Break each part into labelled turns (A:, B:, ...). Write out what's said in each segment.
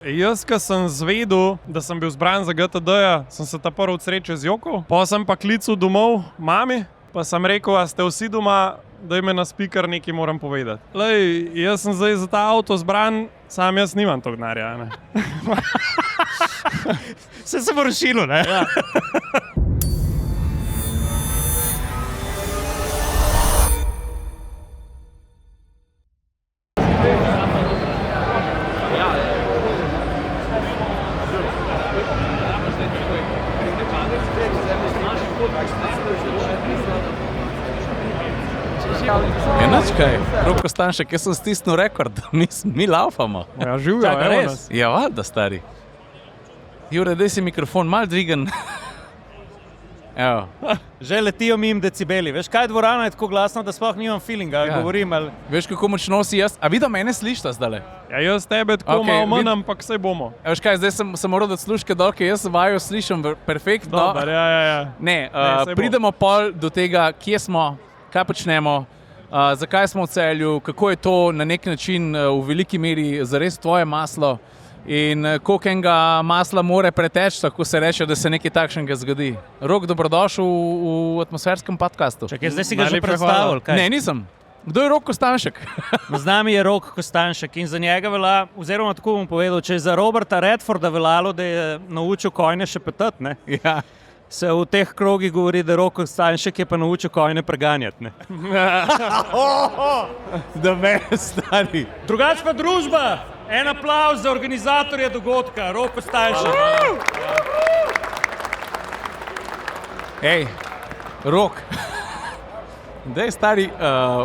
A: Jaz, ko sem zvedel, da sem bil zbran za GTD-ja, sem se ta prvi od sreče zjokal. Pa sem pa klical domov mami, pa sem rekel, a ste vsi doma, da me na speaker nekaj moram povedati. Lej, jaz sem zdaj za ta avto zbran, sam jaz nimam tog denarja, ne.
B: Se bo rešilo, ne?
A: Ja.
C: Enač kaj, Rok Kostanjšek, jaz sem stisnil rekord, mi laufamo.
A: Ja, živjo, evo nas.
C: Ja, valjda, stari. Jure, daj si mikrofon mal dvigen. Evo.
B: Že letijo mimo decibeli. Veš kaj, dvorana je tako glasna, da sploh nimam feelinga, govorim, ali...
C: Veš, kako močno si jaz? A vi da mene slišite zdale?
A: Ja, jaz tebe tako malo manj, ampak saj bomo.
C: Veš kaj, zdaj sem moral dati sluške dol, ker jaz vajo slišim perfektno.
A: Dobar, ja.
C: Ne, pridemo pol do tega, kje smo, kaj počnemo, zakaj smo v Celju, kako je to na nek način v veliki meri zares tvoje maslo in koliko enega masla more preteči, tako se reče, da se nekaj takšnega zgodi. Rok, dobrodošel v atmosferskem podcastu.
B: Čakaj, zdaj si ga že predstavil, kaj?
C: Ne, nisem. Kdo je Rok Kostanjšek?
B: Z nami je Rok Kostanjšek in za njega velja, oziroma tako bom povedal, če je za Roberta Redforda veljalo, da je naučil konje šepetati, ne?
C: Ja.
B: Se v teh krogih govori, da Rok Kostanjšek je pa naučil konje preganjati, ne?
C: Da me stari.
B: Drugač pa družba! En aplavz za organizatorja dogodka, Rok Kostanjšek.
C: Ej, Rok. Daj, stari,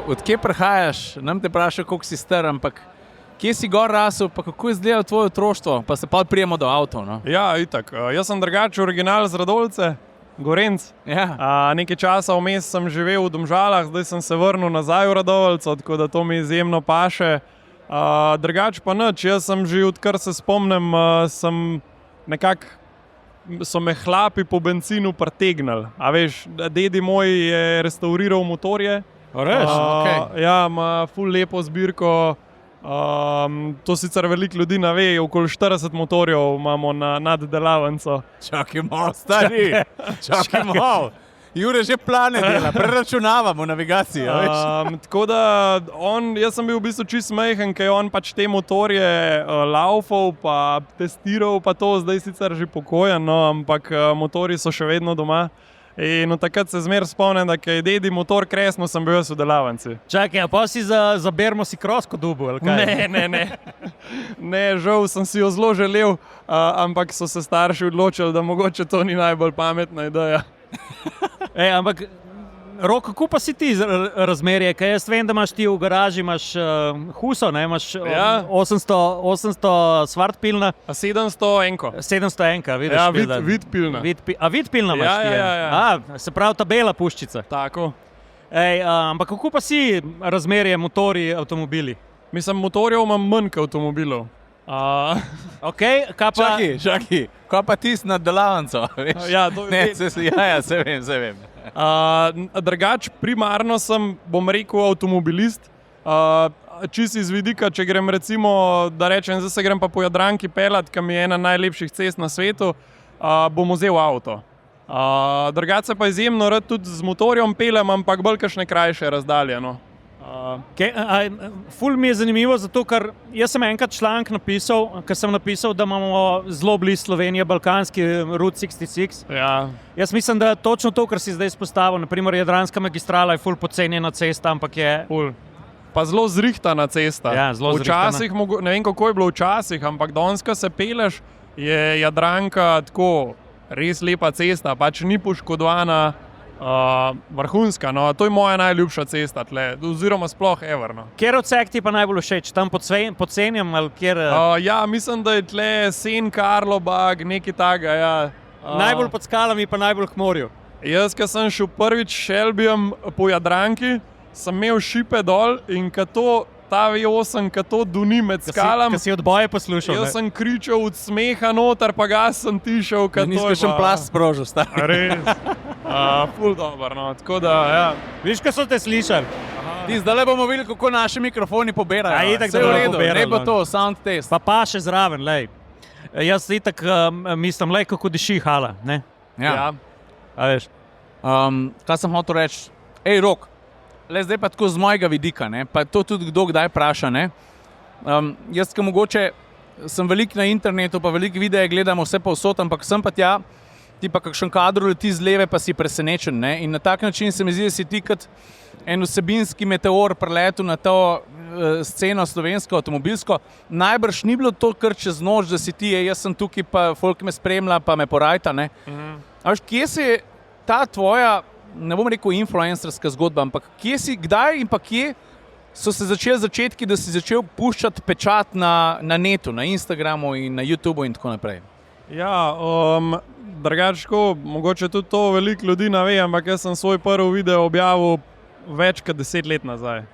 C: od kje prihajaš? Nam te vprašal, koliko si star, ampak kje si gor rasel, pa kako je izgledalo tvoje otroštvo, pa se pa prijemo do avtov, no?
A: Ja, itak. Jaz sem drugače original z Radovljice, Gorenc.
C: Ja.
A: Nekaj časa vmes sem živel v Domžalah, zdaj sem se vrnil nazaj v Radovljico, tako da to mi izjemno paše. Drugače pa nič, jaz sem že, odkar se spomnim, so me hlapi po benzinu pritegnili. A veš, dedi moj je restauriral motorje.
C: Res? Okay.
A: Ja, ima ful lepo zbirko. To sicer veliko ljudi ne ve, okoli 40 motorjev imamo nad delavnico.
C: Čakaj malo, stari. Čakaj malo. Jure že plane dela, preračunavamo navigacijo, veš.
A: Tako da jaz sem bil v bistvu čist majhen, ker je on pač te motorje laufal pa testiral pa to, zdaj sicer že pokojen, no, ampak motorji so še vedno doma. In od takrat se zmer spomnim, da kaj je dedi motor kresno, sem bil jaz v delavnici.
B: Čakaj, a pa si za Bermo si krosko dubu, ali kaj?
A: Ne. Ne, žal sem si jo zelo želel, ampak so se starši odločili, da mogoče to ni najbolj pametna ideja.
B: Ej, ampak, Rok, kako pa si ti razmerje? Kaj jaz vem, da imaš ti v garaži, imaš huso, ne? Imaš 800 svartpilna.
A: 700 enko.
B: 700 enka, vidiš?
A: Ja, vidpilna.
B: A vidpilna imaš ti?
A: Ja.
B: Se pravi ta bela puščica.
A: Tako.
B: Ej, ampak kako pa si razmerje motorji, avtomobili?
A: Mislim, motorjev imam manj kot avtomobilov.
B: Okej, kaj pa...
C: Čakaj, kaj pa tisti nad delavnico, veš?
A: Ja,
C: se vem.
A: Drugač, primarno sem, bom rekel, avtomobilist. Čisto iz vidika, če grem recimo, da rečem, zdaj se grem pa po Jadranki pelat, ki mi je ena najlepših cest na svetu, bom vzel avto. Drugač se pa izjemno rad tudi z motorjem pelem, ampak bolj kakšne krajše razdalje, no.
B: Ful mi je zanimivo, zato ker jaz sem enkrat članek napisal, da imamo zelo blizu Slovenije balkanski Route 66.
A: Ja.
B: Jaz mislim, da točno to, kar si zdaj izpostavil, naprimer Jadranska magistrala je ful pocenjena cesta, ampak je...
A: Ful. Pa zelo zrihtana cesta.
B: Ja, zelo
A: včasih, ne vem, kako je bilo včasih, ampak danes, ko se peleš, je Jadranka tako res lepa cesta, pač ni poškodovana. Vrhunska, no, to je moja najljubša cesta tle, oziroma sploh ever, no.
B: Kjer odsek ti pa najbolj všeč? Tam pod Senjem ali kjer?
A: Ja, mislim, da je tle Sen, Karlobag, nekaj taga, ja.
B: Najbolj pod skalami pa najbolj k morju.
A: Jaz, ko sem šel prvič Shelbyjem po Jadranki, sem imel šipe dol in ta V8, ko to duni med skalami.
B: Ko si odboje poslušal,
A: jaz sem kričal od smeha noter, pa gas sem tišel, ko to je pa...
C: Nisi kakšen plast sprožil, stari.
A: Res. Ful dober, no, tako da, ja.
B: Viš, ko so te slišali?
C: Ti zdaj bomo videli, kako naši mikrofoni poberajo.
B: Itak, da bomo poberali.
C: Ne bo to, sound test.
B: Pa še zraven, lej. Jaz itak mislim, le kako diši hala, ne?
C: Ja.
B: A veš?
C: Kaj sem hotel reči? Ej, Rok, zdaj pa tako z mojega vidika, ne? Pa to tudi kdo kdaj vpraša. Ne? Jaz, ki mogoče sem veliko na internetu, pa veliko videa gledam vse povsod, ampak sem pa tja, ti pa kakšen kadro leti z leve, pa si presenečen. Ne? In na tak način se mi zdi, da si ti kot en vsebinski meteor preletel na to sceno slovensko, avtomobilsko. Najbrž ni bilo to kar čez noč, da si ti, jaz sem tukaj, pa folk me spremlja, pa me porajta. Ne? A veš, kje se je ta tvoja, ne bom rekel influencerska zgodba, ampak kje si, kdaj in pa kje so se začeli začetki, da si začel puščati pečat na netu, na Instagramu in na YouTubeu in tako naprej?
A: Ja, drugačko, mogoče tudi to veliko ljudi ne ve, ampak jaz sem svoj prvi video objavil več kot 10 let nazaj.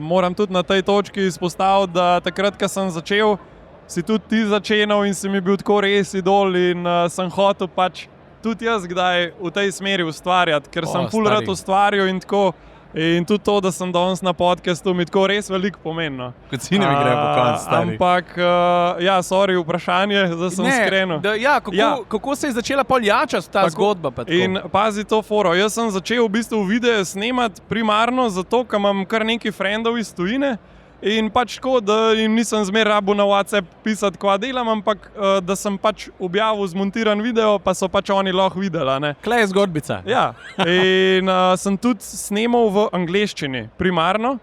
A: Moram tudi na tej točki izpostaviti, da takrat, ko sem začel, si tudi ti začenal in si mi bil tako res idol in sem hotel pač tudi jaz kdaj v tej smeri ustvarjati, ker sem ful rad ustvarjal in tako. In tudi to, da sem danes na podcastu, mi tako res veliko pomeni.
C: Kot si ne mi gre po koncu, stari.
A: Ampak, ja, sorry, vprašanje, zdaj sem skrenil.
C: Kako se je začela poljačati ta zgodba? Pa
A: in pazi to foro, jaz sem začel v bistvu videe snemati primarno zato, ker imam kar nekaj frendov iz tujine in pač tako, da jim nisem zmer rabil na WhatsApp pisati, kva delam, ampak da sem pač objavil zmontiran video, pa so pač oni lahko videla. Ne?
C: Klej je zgodbica.
A: Ja, in sem tudi snemal v angleščini, primarno.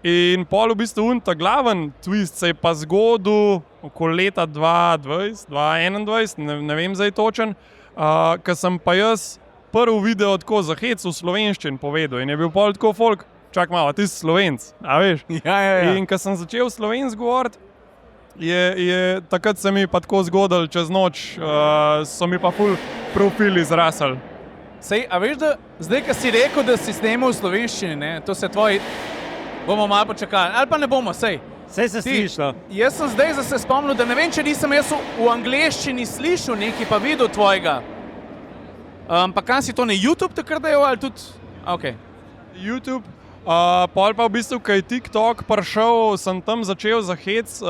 A: In pol v bistvu ta glaven twist se je pa zgodil okoli leta 2020, 2021, ne vem zdaj točen, ker sem pa jaz prvi video tako za hec v slovenščini povedal in je bil pol tako folk, čak malo, ti si Slovenc, a veš?
C: Ja.
A: In ko sem začel slovenc govoriti, takrat se mi pa tako zgodilo čez noč, so mi pa ful profili zrasli.
C: Sej, a veš, da zdaj, ko si rekel, da si snemal v slovenščini, ne, to se tvoji, bomo malo počakali, ali pa ne bomo, sej.
B: Sej se slišlo.
C: Jaz sem zdaj se spomnil, da ne vem, če nisem jaz v angleščini slišal nekaj, pa videl tvojega. Pa kam si to na YouTube takrat dajal, ali tudi? Okay.
A: YouTube. Pol pa v bistvu, ko je TikTok prišel, sem tam začel za hec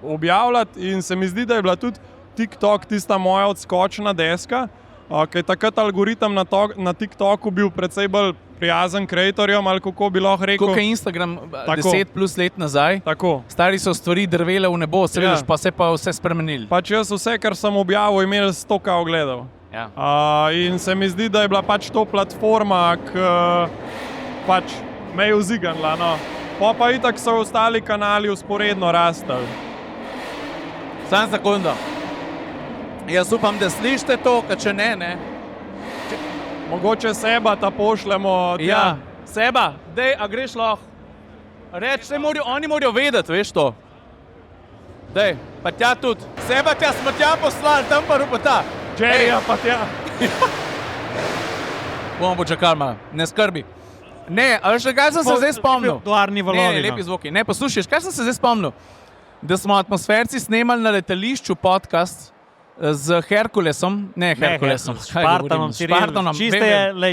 A: objavljati in se mi zdi, da je bila tudi TikTok tista moja odskočna deska, ker je takrat algoritem na TikToku bil precej bolj prijazen kreatorjem, ali kako bi lahko rekel.
C: Koliko je Instagram 10 plus let nazaj,
A: tako.
C: Stari so stvari drvele v nebo, se vidiš, pa se pa vse spremenili.
A: Pač jaz vse, kar sem objavil, imel 100 ogledov.
C: Ja.
A: In se mi zdi, da je bila pač to platforma, ki pač me je vziganila, no. Pa itak so ostali kanali usporedno rastali.
C: Samo sekundo. Jaz upam, da slišite to, ker če ne.
A: Mogoče Seba ta pošljemo.
C: Ja, Seba, dej, a greš lahko? Reč, oni morajo vedeti, veš to. Dej, pa tja tudi. Seba, tja smo tja poslali, tam pa rupota.
A: Jerryja pa tja.
C: Bomo počakali malo, ne skrbi. Ne, ali še kaj sem se zdaj spomnil?
B: Duarni valovi.
C: Ne, lepi zvoki. Ne, poslušaj, kaj sem se zdaj spomnil? Da smo atmosferci snemali na letališču podcast z Herkulesom. Ne, Herkulesom.
B: Spartanom.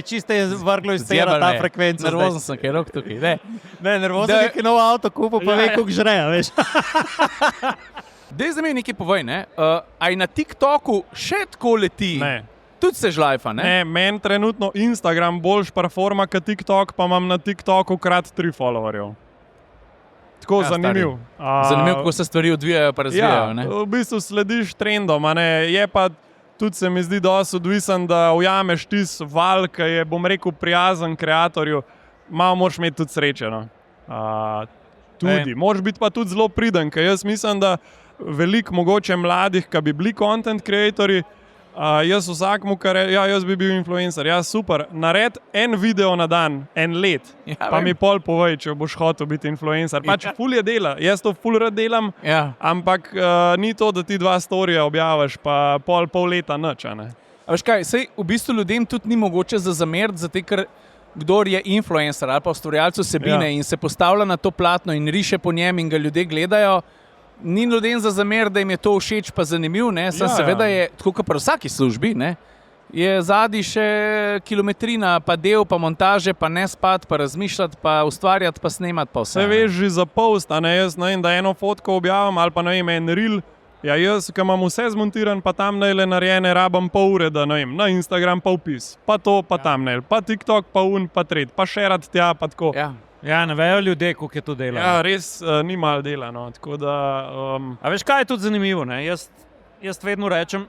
B: Čiste je vrglo iz tega ta frekvenca.
C: Nervozen sem, ker rok tukaj.
B: Ne, nervozen je, ki nov avto kupil, pa ve, koliko žre, veš.
C: Dej za me nekaj povej, ne? A je na TikToku še tako leti?
A: Ne.
C: Tudi se žlajfa, ne?
A: Ne, meni trenutno Instagram boljš performa kot TikTok, pa imam na TikToku krat 3 followerjev. Tako zanimiv.
C: Zanimiv, kako se stvari odvijajo pa razvijajo, ne?
A: Ja, v bistvu slediš trendom, a ne? Je pa tudi se mi zdi dosti odvisen, da ujameš tisti val, ki je, bom rekel, prijazen kreatorju. Malo moraš imeti tudi sreče, no. Tudi. Moraš biti pa tudi zelo priden, ker jaz mislim, da veliko mogoče mladih, ki bi bili content creatorji, jaz vsakmu, jaz bi bil influencer, ja super, nared en video na dan, en let, ja, pa mi pol povej, če boš hotel biti influencer. Pač ful je dela, jaz to ful rad delam,
C: ja.
A: Ampak ni to, da ti 2 storija objaviš, pa pol leta nič, ne.
C: A veš kaj, sej v bistvu ljudem tudi ni mogoče zameriti, zato ker kdor je influencer ali pa ustvarjalec vsebine in se postavlja na to platno in riše po njem in ga ljudje gledajo, ni ljudem za zamer, da jim je to všeč pa zanimiv, ne? Seveda je, tako kot pri vsaki službi, ne? Je zadnji še kilometrina, pa del, pa montaže, pa ne spati, pa razmišljati, pa ustvarjati, pa snemati, pa vse.
A: Vse veš že za post, a ne, jaz ne vem, da eno fotko objavim ali pa ne vem, en reel, Ja, jaz, ki imam vse zmontiran, pa tam najle narejene, rabam pol ure, da ne vem, na Instagram pa vpis, pa to, pa tam najle, pa TikTok, pa pa tret, pa šerat tja, pa tako.
B: Ja, ne vejo ljudje, koliko je to dela.
A: Ja, res ni malo dela, no, tako da...
B: A veš, kaj je tudi zanimivo, ne? Jaz vedno rečem,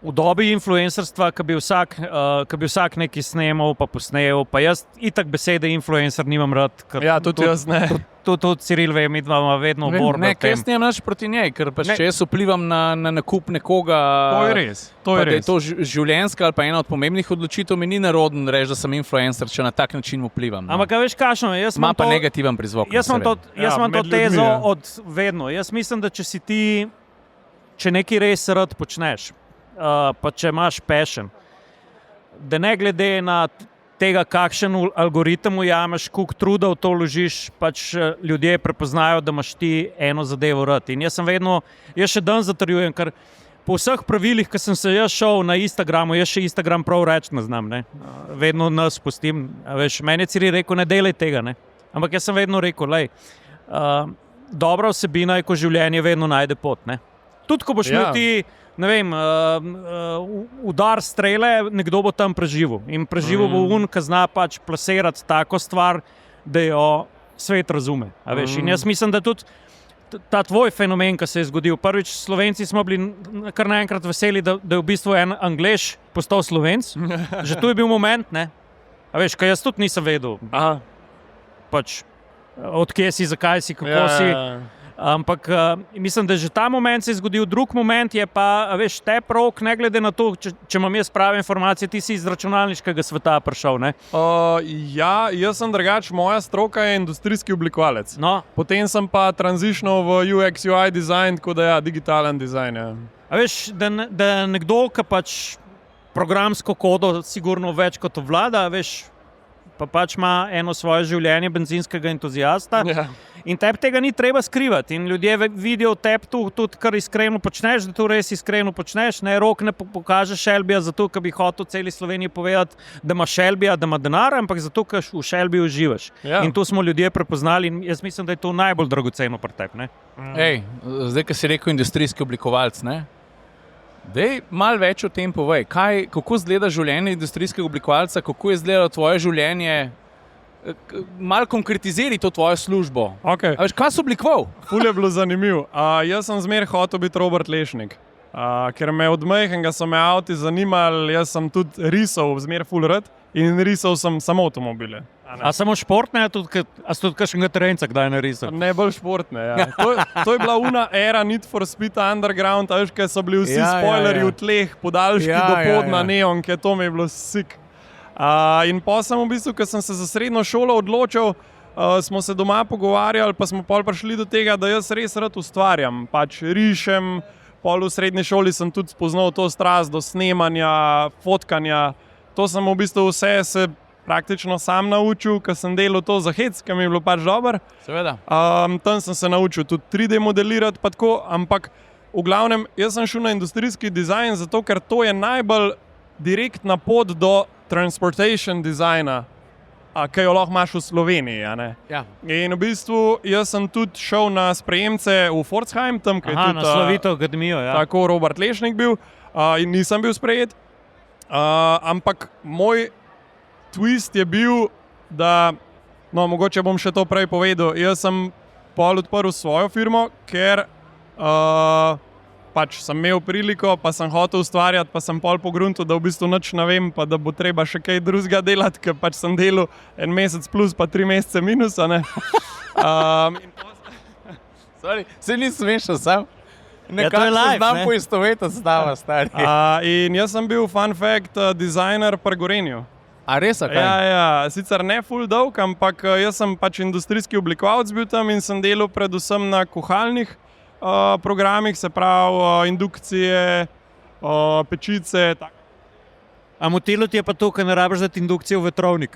B: v dobi influencerstva, ki bi vsak nekaj snemal, pa posnel, pa jaz itak besede influencer nimam rad.
A: Ja, tudi jaz ne.
B: Tudi Ciril ve, mi dva vedno borba.
C: Ne, jaz nimam nič proti njej, ker pač če jaz vplivam na nakup nekoga,
A: To je res.
C: da je to življenjska ali pa ena od pomembnih odločitev, mi ni narodno reči, da sem influencer, če na tak način vplivam. No.
B: Ampak veš, kakšno je?
C: Ima pa negativen prizvok.
B: Jaz imam to
A: med
B: tezo
A: ljudmi, ja.
B: od vedno. Jaz mislim, da če nekaj res rad počneš, pa če imaš passion, da ne glede na tega, kakšen algoritem ujameš, koliko truda v to vložiš, pač ljudje prepoznajo, da imaš ti eno zadevo rad. In jaz še dan zatrjujem, ker po vseh pravilih, ki sem se jaz šel na Instagramu, jaz še Instagram prav reči ne znam, ne? Vedno nas pustim. Veš, meni je Ciril rekel, ne delaj tega, ne? Ampak jaz sem vedno rekel, dobra vsebina je, ko življenje vedno najde pot. Ne? Tudi ko boš imel ti, ne vem, udar strele, nekdo bo tam preživel. In preživel bo ki zna pač plasirati tako stvar, da jo svet razume. A veš? In jaz mislim, da tudi ta tvoj fenomen, ki se je zgodil. Prvič, Slovenci smo bili kar naenkrat veseli, da je v bistvu en Anglež postal Slovenc. Že tu je bil moment, ne? A veš, kaj jaz tudi nisem vedel. Pač, odkje si, zakaj si, kako si. Ampak mislim, da že ta moment se je zgodil. Drug moment je pa, veš, te prok, ne glede na to, če imam jaz prave informacije, ti si iz računalniškega sveta prišel, ne?
A: Ja, jaz sem drugač, moja stroka je industrijski oblikovalec.
B: No.
A: Potem sem pa transitional v UX, UI design, tako da ja, digitalen dizajn. Ja.
B: A veš, da nekdo, ki pač programsko kodo sigurno več kot obvlada, veš, pa pač ima eno svoje življenje benzinskega entuzijasta.
A: Ja.
B: In tebi tega ni treba skrivati. In ljudje vidijo tebi tudi, kar iskreno počneš, da to res iskreno počneš. Ne, Rok ne pokaže Shelbyja zato, ker bi hotel celi Sloveniji povedati, da ima Shelbyja, da ima denar, ampak zato, ker v Shelbyju uživaš.
A: Ja.
B: In to smo ljudje prepoznali in jaz mislim, da je to najbolj dragoceno pri tebi.
C: Ej, zdaj, ko si rekel industrijski oblikovalec, ne? Dej malo več o tem povej. Kako izgleda življenje industrijskega oblikovalca, kako je izgledalo tvoje življenje? Malo konkretiziraj to tvojo službo.
A: Okay.
C: A veš, kaj si oblikoval?
A: Ful je bilo zanimivo. Jaz sem zmer hotel biti Robert Lešnik. Ker me od majhnega so me avti zanimali, jaz sem tudi risal, zmer ful rad in risal sem samo avtomobile.
B: A samo športne, a tudi kakšnega terenca kdaj narisal?
A: Ne bolj športne, ja. To je bila una era Need for Speed Underground, a veš, kaj so bili vsi spoilerji v tleh, podaljški do podna neon, ker to mi je bilo sik. In pa sem v bistvu, ko sem se za srednjo šolo odločil, smo se doma pogovarjali, pa smo pol prišli do tega, da jaz res rad ustvarjam. Pač rišem, pol v srednji šoli sem tudi spoznal to strast do snemanja, fotkanja. To sem v bistvu vse se praktično sam naučil, ker sem delal to za hec, ker mi je bilo pač dobro.
C: Seveda.
A: Tam sem se naučil tudi 3D modelirati, pa tako, ampak v glavnem, jaz sem šel na industrijski dizajn, zato ker to je najbolj direktna pot do transportation dizajna, ki jo lahko imaš v Sloveniji.
C: Ja.
A: In v bistvu jaz sem tudi šel na sprejemce v Pforzheim, tam, kjer je tudi
B: na Slovito akademijo. Ja.
A: Tako Robert Lešnik bil in nisem bil sprejet. Ampak moj twist je bil, da, no, mogoče bom še to prej povedal, jaz sem pol odprl svojo firmo, ker pač sem imel priliko, pa sem hotel ustvarjati, pa sem pol pogruntil, da v bistvu nič ne vem, pa da bo treba še kaj drugega delati, ker pač sem delal 1 mesec plus, pa 3 mesece minusa, ne.
C: Sorry, se nisem vešal sam.
B: Nekako se
C: znam poistovetiti s tava, stari.
A: In jaz sem bil, fun fact, designer pri Gorenju.
C: A res, a kaj?
A: Ja, sicer ne full dolg, ampak jaz sem pač industrijski oblikovalec bil tam in sem delal predvsem na kuhalnih programih, se pravi indukcije, pečice. Tak.
B: A motilo ti je pa to, ker ne rabiš dati indukcije v vetrovnik?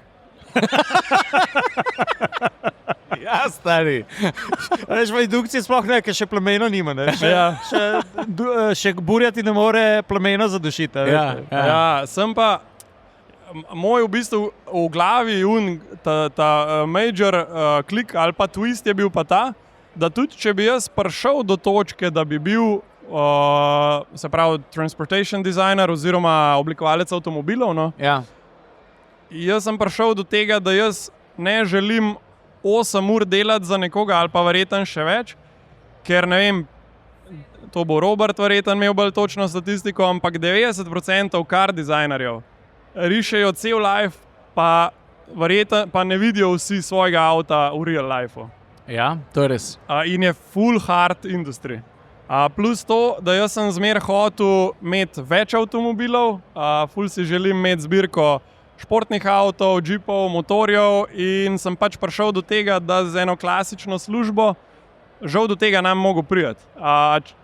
C: Ja, stari.
B: Veš, v indukciji sploh ne, ker še plamena nima. Ne? Še burjati ne more plamena zadušiti.
A: Ja, sem pa, moj v bistvu v glavi ta major klik ali pa twist je bil pa ta, da tudi če bi jaz prišel do točke, da bi bil se pravi transportation designer oziroma oblikovalec avtomobilov, no,
C: Ja.
A: jaz sem prišel do tega, da jaz ne želim 8 ur delati za nekoga ali pa verjetno še več, ker ne vem, to bo Robert verjetno imel bolj točno statistiko, ampak 90% car dizajnerjev rišejo cel life, pa verjetno pa ne vidijo vsi svojega avta v real lifeu.
C: Ja, to je res.
A: In je full hard industry. Plus to, da jaz sem zmer hotel imeti več avtomobilov, full si želim imeti zbirko športnih avtov, džipov, motorjev in sem pač prišel do tega, da z eno klasično službo žal do tega nam mogel priti.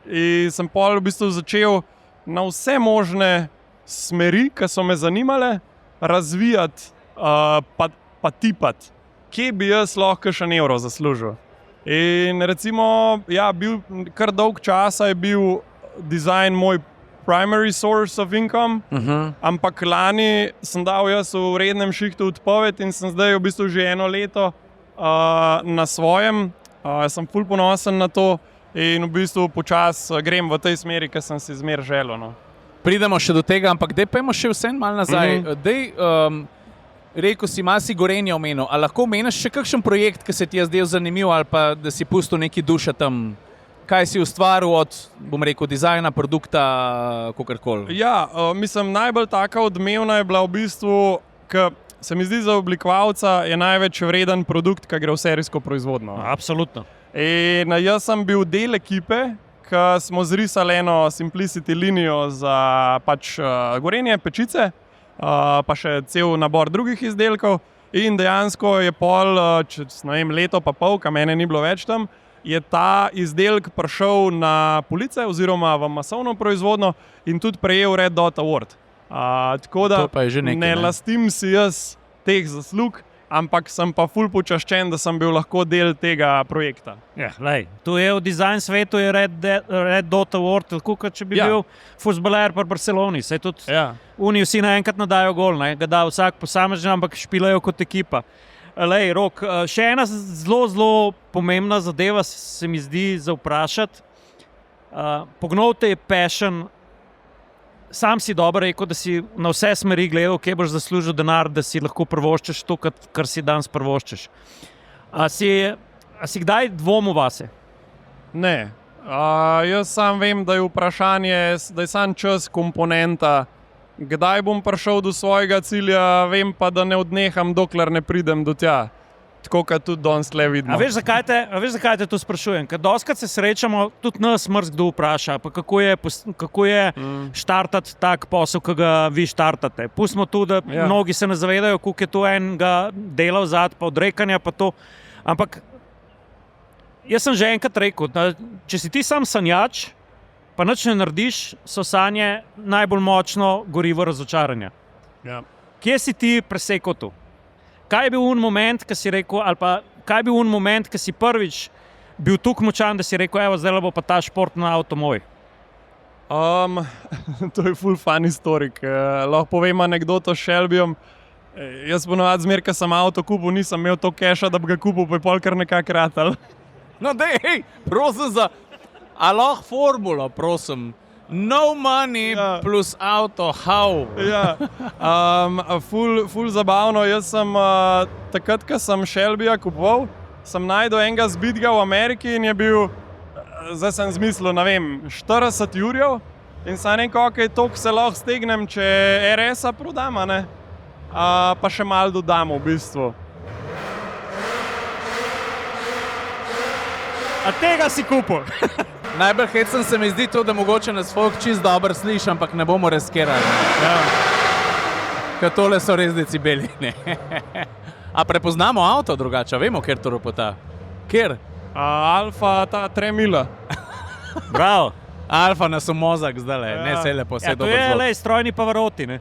A: In sem pol v bistvu začel na vse možne smeri, ki so me zanimale, razvijati pa tipati, kje bi jaz lahko še evro zaslužil. In recimo, ja, bil kar dolg časa je bil dizajn moj primary source of income, ampak lani sem dal jaz v rednem šihtu odpoved in sem zdaj v bistvu že 1 leto na svojem. Sem ful ponosen na to in v bistvu počasi grem v tej smeri, ki sem si zmer želel. No.
C: Pridemo še do tega, ampak dej pojmo še vse malo nazaj. Rekel si, malo si Gorenje omenil. A lahko omeniš še kakšen projekt, ki se ti je zdel zanimiv ali pa da si pustil neki duše tam? Kaj si ustvaril od, bom rekel, dizajna, produkta, kakorkoli?
A: Ja, mislim, najbolj taka odmevna je bila v bistvu, ker se mi zdi za oblikovalca je največ vreden produkt, ki gre v serijsko proizvodnjo.
B: Absolutno.
A: In jaz sem bil del ekipe, ki smo zrisali eno simplicity linijo za pač Gorenje, pečice, pa še cel nabor drugih izdelkov in dejansko je pol, čez leto pa pol, ka mene ni bilo več tam, je ta izdelek prišel na police oziroma v masovno proizvodnjo in tudi prejel Red Dot Award. Tako da
C: To pa je že nekaj,
A: ne
C: ne?
A: lastim si jaz teh zaslug, ampak sem pa ful počaščen, da sem bil lahko del tega projekta.
B: Ja, tu je v dizajn svetu je Red Dot Award, tako kot če bi bil fuzbaler pri Barceloni. Saj tudi oni vsi naenkrat nadajo gol, ne? Ga da vsak posamezen, ampak špilajo kot ekipa. Rok, še ena zelo pomembna zadeva se mi zdi za vprašati. Pognal te je passion. Sam si dobro rekel, da si na vse smeri gledal, kje boš zaslužil denar, da si lahko privoščiš to, kar si danes privoščiš. A si kdaj dvomil vase?
A: Ne. Jaz sam vem, da je vprašanje, da je sam čas komponenta. Kdaj bom prišel do svojega cilja, vem pa, da ne odneham, dokler ne pridem do tja. Tako kot tudi danes le vidimo.
B: A veš, zakaj te to sprašujem? Ker dostikrat se srečamo, tudi nas kdo vpraša, pa kako je štartati tak posel, ki ga vi štartate. Pustimo tu, da mnogi se ne zavedajo, koliko je to enega dela vzad, pa odrekanja, pa to. Ampak jaz sem že enkrat rekel, da če si ti sam sanjač, pa nič ne narediš, so sanje najbolj močno gorivo razočaranja.
A: Ja.
B: Kje si ti presekal to? Kaj je bil moment, ki si rekel, ali pa kaj je bil moment, ki si prvič bil tako močan, da si rekel, evo, zdaj bo pa ta športni avto moj?
A: To je full fun historik. Lahko povem anekdoto s Shelbyjem. Jaz ponovadi zmer, ko sem avto kupil, nisem imel to keša, da bi ga kupil, pa je pol kar nekako ratal.
C: No, dej, prosim za... A lahko formulo, prosim. No money plus auto, how?
A: Ja, ful zabavno. Jaz sem takrat, ko sem Shelbyja kupoval, sem našel enega zbitga v Ameriki in je bil, zdaj sem zmislil, ne vem, 40 jurjev in sem rekel, ok, toliko se lahko stegnem, če RS-a prodam, ne? Pa še malo dodam v bistvu.
B: A tega si kupil?
C: Najbolj hecen se mi zdi to, da mogoče nas folk čist dobro sliši, ampak ne bomo riskirali. Ja. Ker tole so res decibeli. A prepoznamo avto drugače? Vemo, kjer to ropota? Kjer?
A: Alfa, ta 3 mila.
B: Bravo.
C: Alfa nas v mozak zdaj, ne se lepo, vse dobro zelo.
B: To je strojni Pavaroti, ne?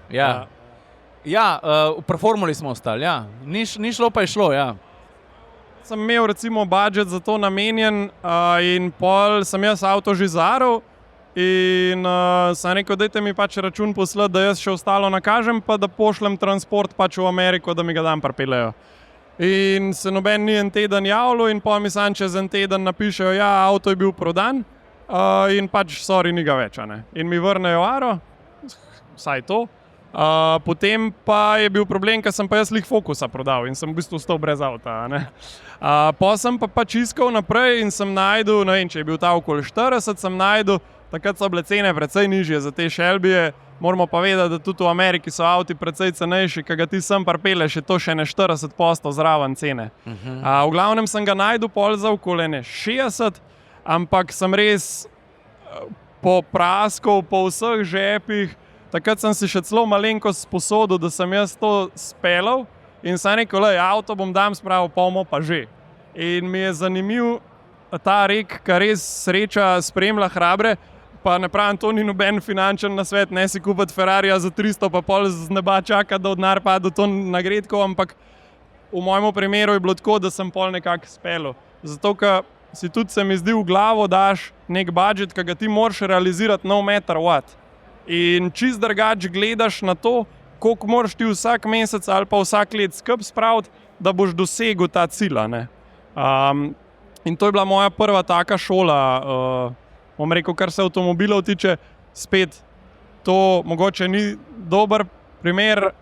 C: Ja, pri formuli smo ostali, ja. Ni šlo, pa je šlo, ja.
A: Sem imel recimo budžet za to namenjen in pol sem jaz avto že zaral in sem rekel, dajte mi pač račun poslati, da jaz še ostalo nakažem, pa da pošljem transport pač v Ameriko, da mi ga dan pripeljejo. In se noben ni en teden javljal, in pa mi sam čez en teden napišejo, ja, avto je bil prodan, in pač, sorry, ni ga več. In mi vrnejo aro, vsaj to. Potem pa je bil problem, ker sem pa jaz lih Focusa prodal in sem v bistvu ostal brez avta. Pa sem pa pač iskal naprej in sem najdel, ne vem, če je bil ta okoli 40, sem najdel, takrat so bile cene precej nižje za te Shelbyje. Moramo pa vedeti, da tudi v Ameriki so avti precej cenejši, ki ga ti sem parpeleš, je to še ne 40% zraven cene. V glavnem sem ga najdel pol za okoli 60, ampak sem res popraskal po vseh žepih. Takrat sem si še celo malenkost sposodil, da sem jaz to speljal in sem rekel, avto bom dam spravil, polmo pa že. In mi je zanimiv ta rek, kar res sreča spremlja hrabre. Pa ne pravim, to ni noben finančen nasvet, ne si kupiti Ferrarija za 300, pa pol z neba čaka, da od denar pade to na gredko, ampak v mojem primeru je bilo tako, da sem pol nekako speljal. Zato, ker si tudi se mi zdi v glavo daš nek budžet, ki ga ti moraš realizirati no matter what. In čist drugače gledaš na to, koliko moraš ti vsak mesec ali pa vsak let skupaj spraviti, da boš dosegel ta cilj. In to je bila moja prva taka šola, bom rekel, kar se avtomobilov tiče, spet to mogoče ni dober primer.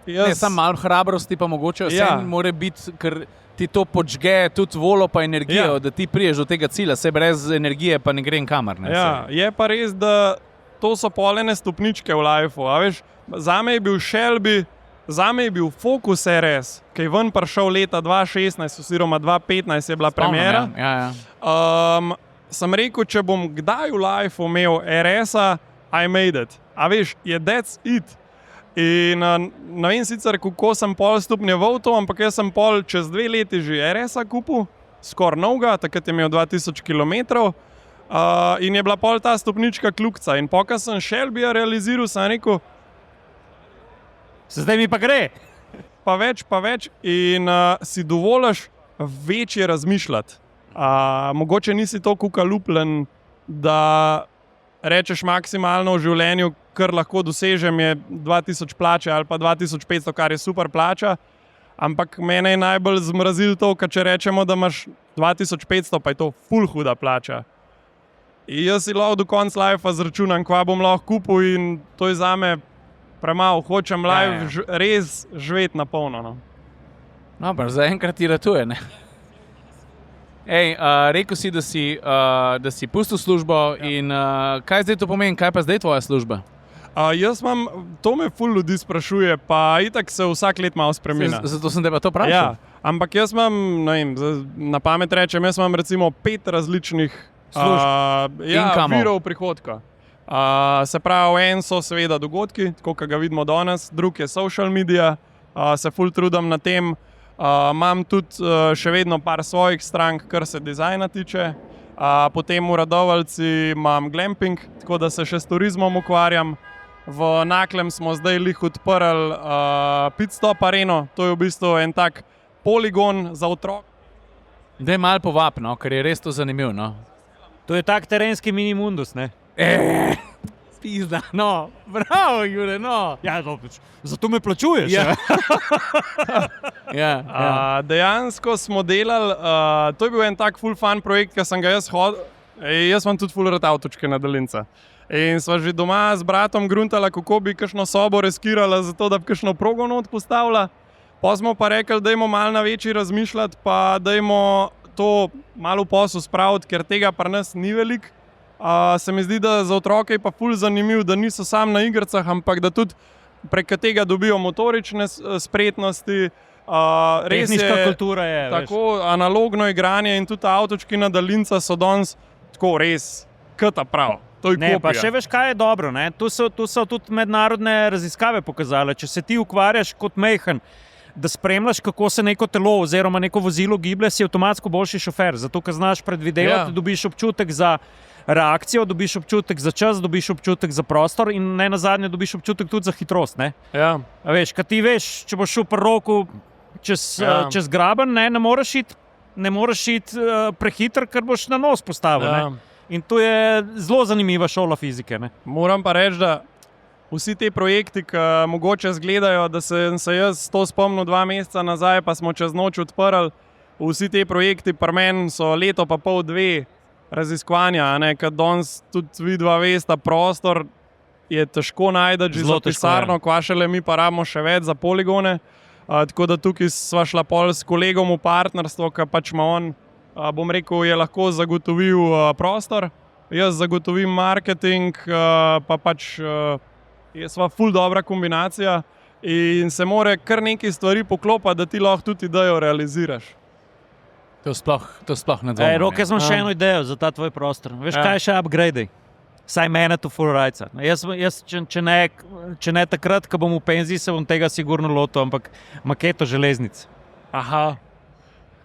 C: Ne, samo malo hrabrosti pa mogoče vseeno mora biti, ker ti to počge tudi volo pa energijo, da ti priješ do tega cilja, se brez energije pa ne grem kamar.
A: Je pa res, da to so polene stopničke v lifeu, a veš. Zame je bil Shelby, zame je bil Focus RS, ki je ven prišel leta 2016 oziroma 2015 je bila premiera. Sem rekel, če bom kdaj v lifeu imel RS-a, I made it. A veš, je that's it. In ne vem sicer, kako sem pol stopnjeval to, ampak jaz sem pol čez 2 leti že RS-a kupil, skoraj novega, takrat je imel 2000 km. In je bila pol ta stopnička kljukca. In pokaj sem Shelbyja realiziral, sem rekel,
B: zdaj mi pa gre.
A: Pa več in si dovoliš večje razmišljati. Mogoče nisi toliko kalupljen, da rečeš maksimalno v življenju, kar lahko dosežem, je 2000 plače ali pa 2500, kar je super plača. Ampak mene je najbolj zmrazil to, ker če rečemo, da imaš 2500, pa je to ful huda plača. In jaz si lahko do konca lifea zračunam, kva bom lahko kupil in to je zame premalo. Hočem life res živeti na polno.
C: No, pa zaenkrat ti ratuje, ne? Rekel si, da si pustil službo in kaj zdaj to pomeni, kaj pa zdaj tvoja služba?
A: To me ful ljudi sprašuje, pa itak se vsak let malo spreminja.
C: Zato sem te pa to vprašal.
A: Ampak jaz imam, ne vem, na pamet rečem, jaz imam recimo 5 različnih virov prihodka. Se pravi, en so seveda dogodki, tako kot ga vidimo danes, drug je social media, se ful trudim na tem. Imam tudi še vedno par svojih strank, kar se dizajna tiče. Potem v Radovljici imam glamping, tako da se še s turizmom ukvarjam. V Naklem smo zdaj lih odprli Pitstop areno, to je v bistvu en tak poligon za otrok.
C: Daj malo povab, ker je res to zanimivo.
B: To je tak terenski minimundus, ne?
C: Pizda, bravo, Jure,
B: Ja, zato me plačuješ.
A: Dejansko smo delali, to je bil en tak full fun projekt, ki sem ga jaz hodil. Jaz imam tudi full rad avtočke na daljinca. In sva že doma z bratom gruntala, kako bi kakšno sobo reskirala, zato da bi kakšno progo not postavila. Pa smo pa rekli, dajmo malo na večji razmišljati, pa dajmo to malo v posel spraviti, ker tega pri nas ni veliko. Se mi zdi, da za otroke je pa ful zanimiv, da niso sam na igricah, ampak da tudi prek tega dobijo motorične spretnosti.
B: Tehnička kultura je.
A: Tako analogno igranje in tudi avtočki na daljinca so danes tako res kata prav. To je kopija.
B: Pa še veš, kaj je dobro, ne? Tu so tudi mednarodne raziskave pokazale. Če se ti ukvarjaš kot mejhen, da spremljaš, kako se neko telo oziroma neko vozilo giblje, si avtomatsko boljši šofer. Zato, ker znaš predvidevati, dobiš občutek za reakcijo, dobiš občutek za čas, dobiš občutek za prostor in ne nazadnje dobiš občutek tudi za hitrost. Ne? A veš, kad ti veš, če boš šel pri roku čez graben, ne moreš iti prehiter, ker boš na nos postavil. In to je zelo zanimiva šola fizike. Ne?
A: Moram pa reči, da vsi te projekti, ki mogoče zgledajo, da sem se jaz to spomnil 2 meseca nazaj, pa smo čez noč odprli, vsi te projekti pri meni so leto pa pol, 2 raziskovanja, ker danes tudi vidva vesta, prostor je težko najti že za pisarno, kva šele mi pa rabimo še več za poligone. Tako da tukaj sva šla pol s kolegom v partnerstvo, ki pač ima on, bom rekel, je lahko zagotovil prostor, jaz zagotovim marketing, pa pač je sva ful dobra kombinacija in se more kar nekaj stvari poklopati, da ti lahko tudi idejo realiziraš.
C: To sploh ne dvomim.
B: Rok, jaz imam še eno idejo za ta tvoj prostor. Veš, kaj še upgrade? Saj mene to ful rajca. Jaz če ne takrat, ko bom v penziji, se bom tega sigurno lotil, ampak maketo železnic.
A: Aha.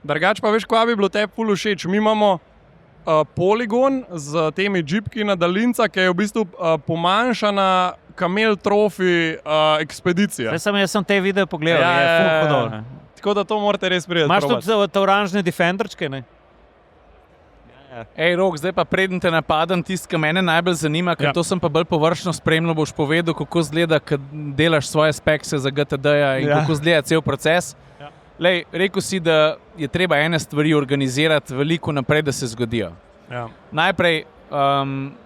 A: Drugač pa veš, kva bi bilo te ful všeč. Mi imamo poligon z temi džipki na daljinca, ki je v bistvu pomanjšana kamel trofi ekspedicija.
B: Jaz sem te video pogledal, je ful hodovne.
A: Tako da to morate res prijeti.
B: Imaš tudi te oranžne defenderčke, ne?
C: Ej, Rok, zdaj pa preden te napadam, tisto, ki mene najbolj zanima, ker to sem pa bolj površno spremljal, boš povedal, kako izgleda, kad delaš svoje spekse za GTD-ja in kako izgleda cel proces. Lej, rekel si, da je treba ene stvari organizirati veliko naprej, da se zgodijo. Najprej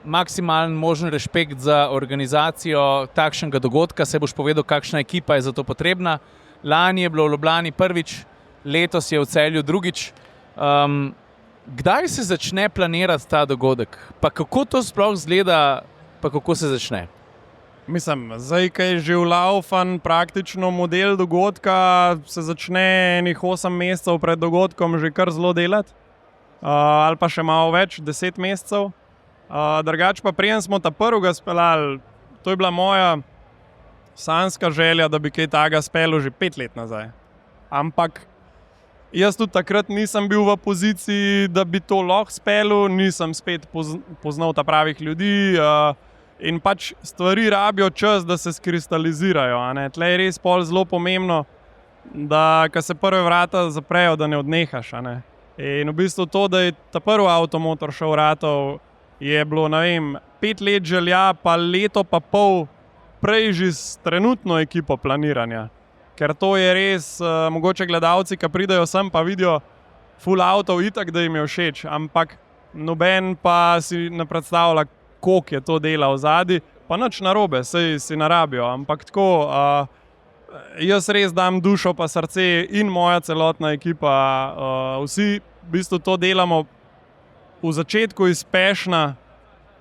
C: maksimalen možen respekt za organizacijo takšnega dogodka, se boš povedal, kakšna ekipa je za to potrebna. Lani je bilo v Ljubljani prvič, letos je v Celju drugič. Kdaj se začne planirati ta dogodek? Pa kako to sploh izgleda, pa kako se začne?
A: Mislim, zdaj, ko je že vlaufan praktično model dogodka, se začne enih 8 mesecev pred dogodkom že kar zelo delati. Ali pa še malo več, 10 mesecev. Drugač pa preden smo ta prvega speljali, to je bila moja sanjska želja, da bi kaj takega speljal že 5 let nazaj. Ampak jaz tudi takrat nisem bil v poziciji, da bi to lahko speljal, nisem spet poznal ta pravih ljudi in pač stvari rabijo čas, da se skristalizirajo. Tle je res pol zelo pomembno, da ko se prve vrata zaprejo, da ne odnehaš. In v bistvu to, da je ta prvi avtomotor šel ratov, je bilo, 5 let želja, pa leto pa pol prej že s trenutno ekipo planiranja. Ker to je res, mogoče gledalci, ki pridejo sem, pa vidijo full avtov, itak, da jim je všeč, ampak noben pa si ne predstavlja, koliko je to dela v zadnji, pa nič narobe, saj si ne rabijo, ampak tako, jaz res dam dušo pa srce in moja celotna ekipa, vsi v bistvu to delamo v začetku izpešna,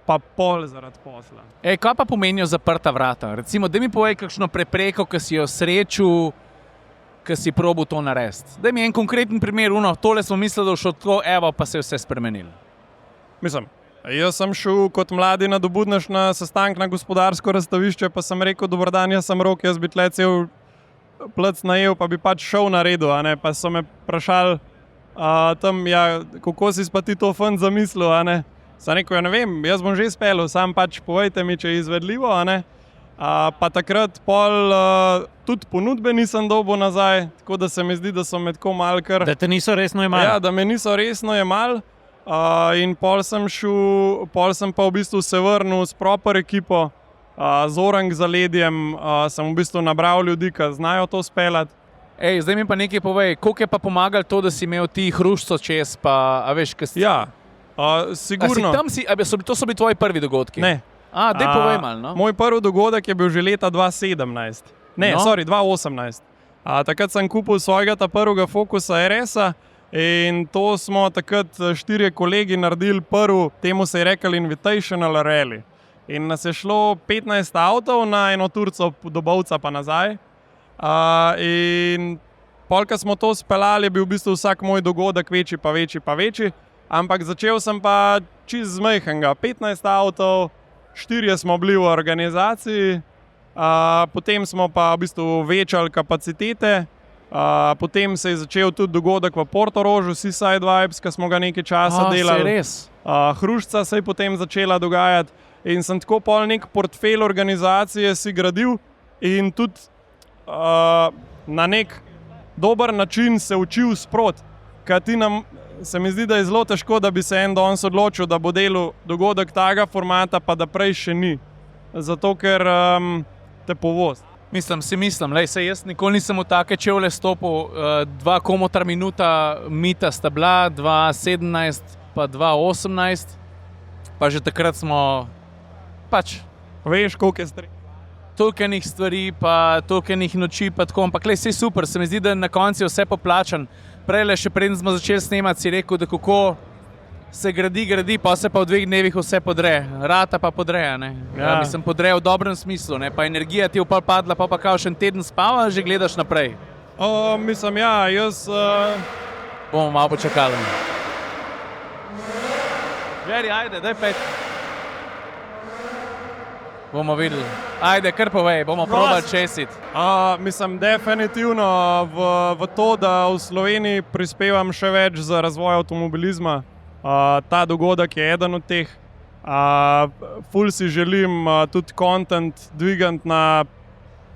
A: pa pol zaradi posla.
C: Ej, kaj pa pomenijo zaprta vrata? Recimo, da mi povej kakšno prepreko, ki si jo srečal, ki si probal to narediti. Daj mi en konkreten primer, tole smo mislili, da bo šlo tako, evo, pa se je vse spremenilo.
A: Mislim, jaz sem šel kot mladi nadobudnež na sestanek na gospodarsko razstavišče, pa sem rekel, dober dan, jaz sem Rok, jaz bi tle cel plec najel, pa bi pač šel na redu, pa so me vprašali tam, kako si pa ti to fant zamislil, Sem rekel, ne vem, jaz bom že speljal, sam pač povejte mi, če je izvedljivo, Pa takrat pol tudi ponudbe nisem dobil nazaj, tako da se mi zdi, da so me tako malo kar...
B: Da te niso resno jemali?
A: Ja, da me niso resno jemali in pol sem pa v bistvu se vrnil s proper ekipo, z Orang zaledjem, sem v bistvu nabral ljudi, ki znajo to speljati.
C: Ej, zdaj mi pa nekaj povej, koliko je pa pomagalo to, da si imel ti hrušco čez, pa veš, kaj si...
A: Ja. Sigurno.
C: To so bili tvoji prvi dogodki?
A: Ne.
C: Daj povej malo, no.
A: Moj prvi dogodek je bil že leta 2017. Ne, no. 2018. Takrat sem kupil svojega ta prvega Focusa RS-a in to smo takrat 4 kolegi naredili prvi, temu se je rekel Invitational Rally. In nas je šlo 15 avtov na eno turco do Bovca pa nazaj. In pol, ko smo to speljali, je bil v bistvu vsak moj dogodek večji pa večji pa večji. Ampak začel sem pa čist z majhnega, 15 avtov, 4 smo bili v organizaciji, potem smo pa v bistvu večali kapacitete, potem se je začel tudi dogodek v Portorožu, Seaside Vibes, ki smo ga nekaj časa delali. Hrušca se je potem začela dogajati in sem tako pol nek portfelj organizacije si gradil in tudi na nek dober način se učil sprot, kaj ti se mi zdi, da je zelo težko, da bi se en danes odločil, da bo delal dogodek tega formata, pa da prej še ni. zato ker te povoz.
C: Mislim, lej, sej jaz nikoli nisem v take čevlje stopil. 2 komotar minuta mita sta bila, 2017 pa 2018, pa že takrat smo pač
A: Veš, koliko je stvari.
C: toliko enih stvari, pa toliko enih noči, pa tako, ampak lej, sej super, se mi zdi, da na koncu je vse poplačan. Prej, še preden smo začeli snemati, si rekel, da kako se gradi, pa se pa v 2 dnevih vse podre. Rata pa podre, ne?
A: Ja.
C: Mislim, podre v dobrem smislu, ne? Pa energija ti je v pol padla, pa kao še en teden spava, že gledaš naprej.
A: Mislim, ja, jaz...
C: Bomo malo počakali. Žeri, ajde, daj 5. Bomo videli. Ajde, kar povej, bomo probali česiti.
A: Mislim, definitivno v to, da v Sloveniji prispevam še več za razvoj avtomobilizma. Ta dogodek je eden od teh. Ful si želim tudi content dvigati na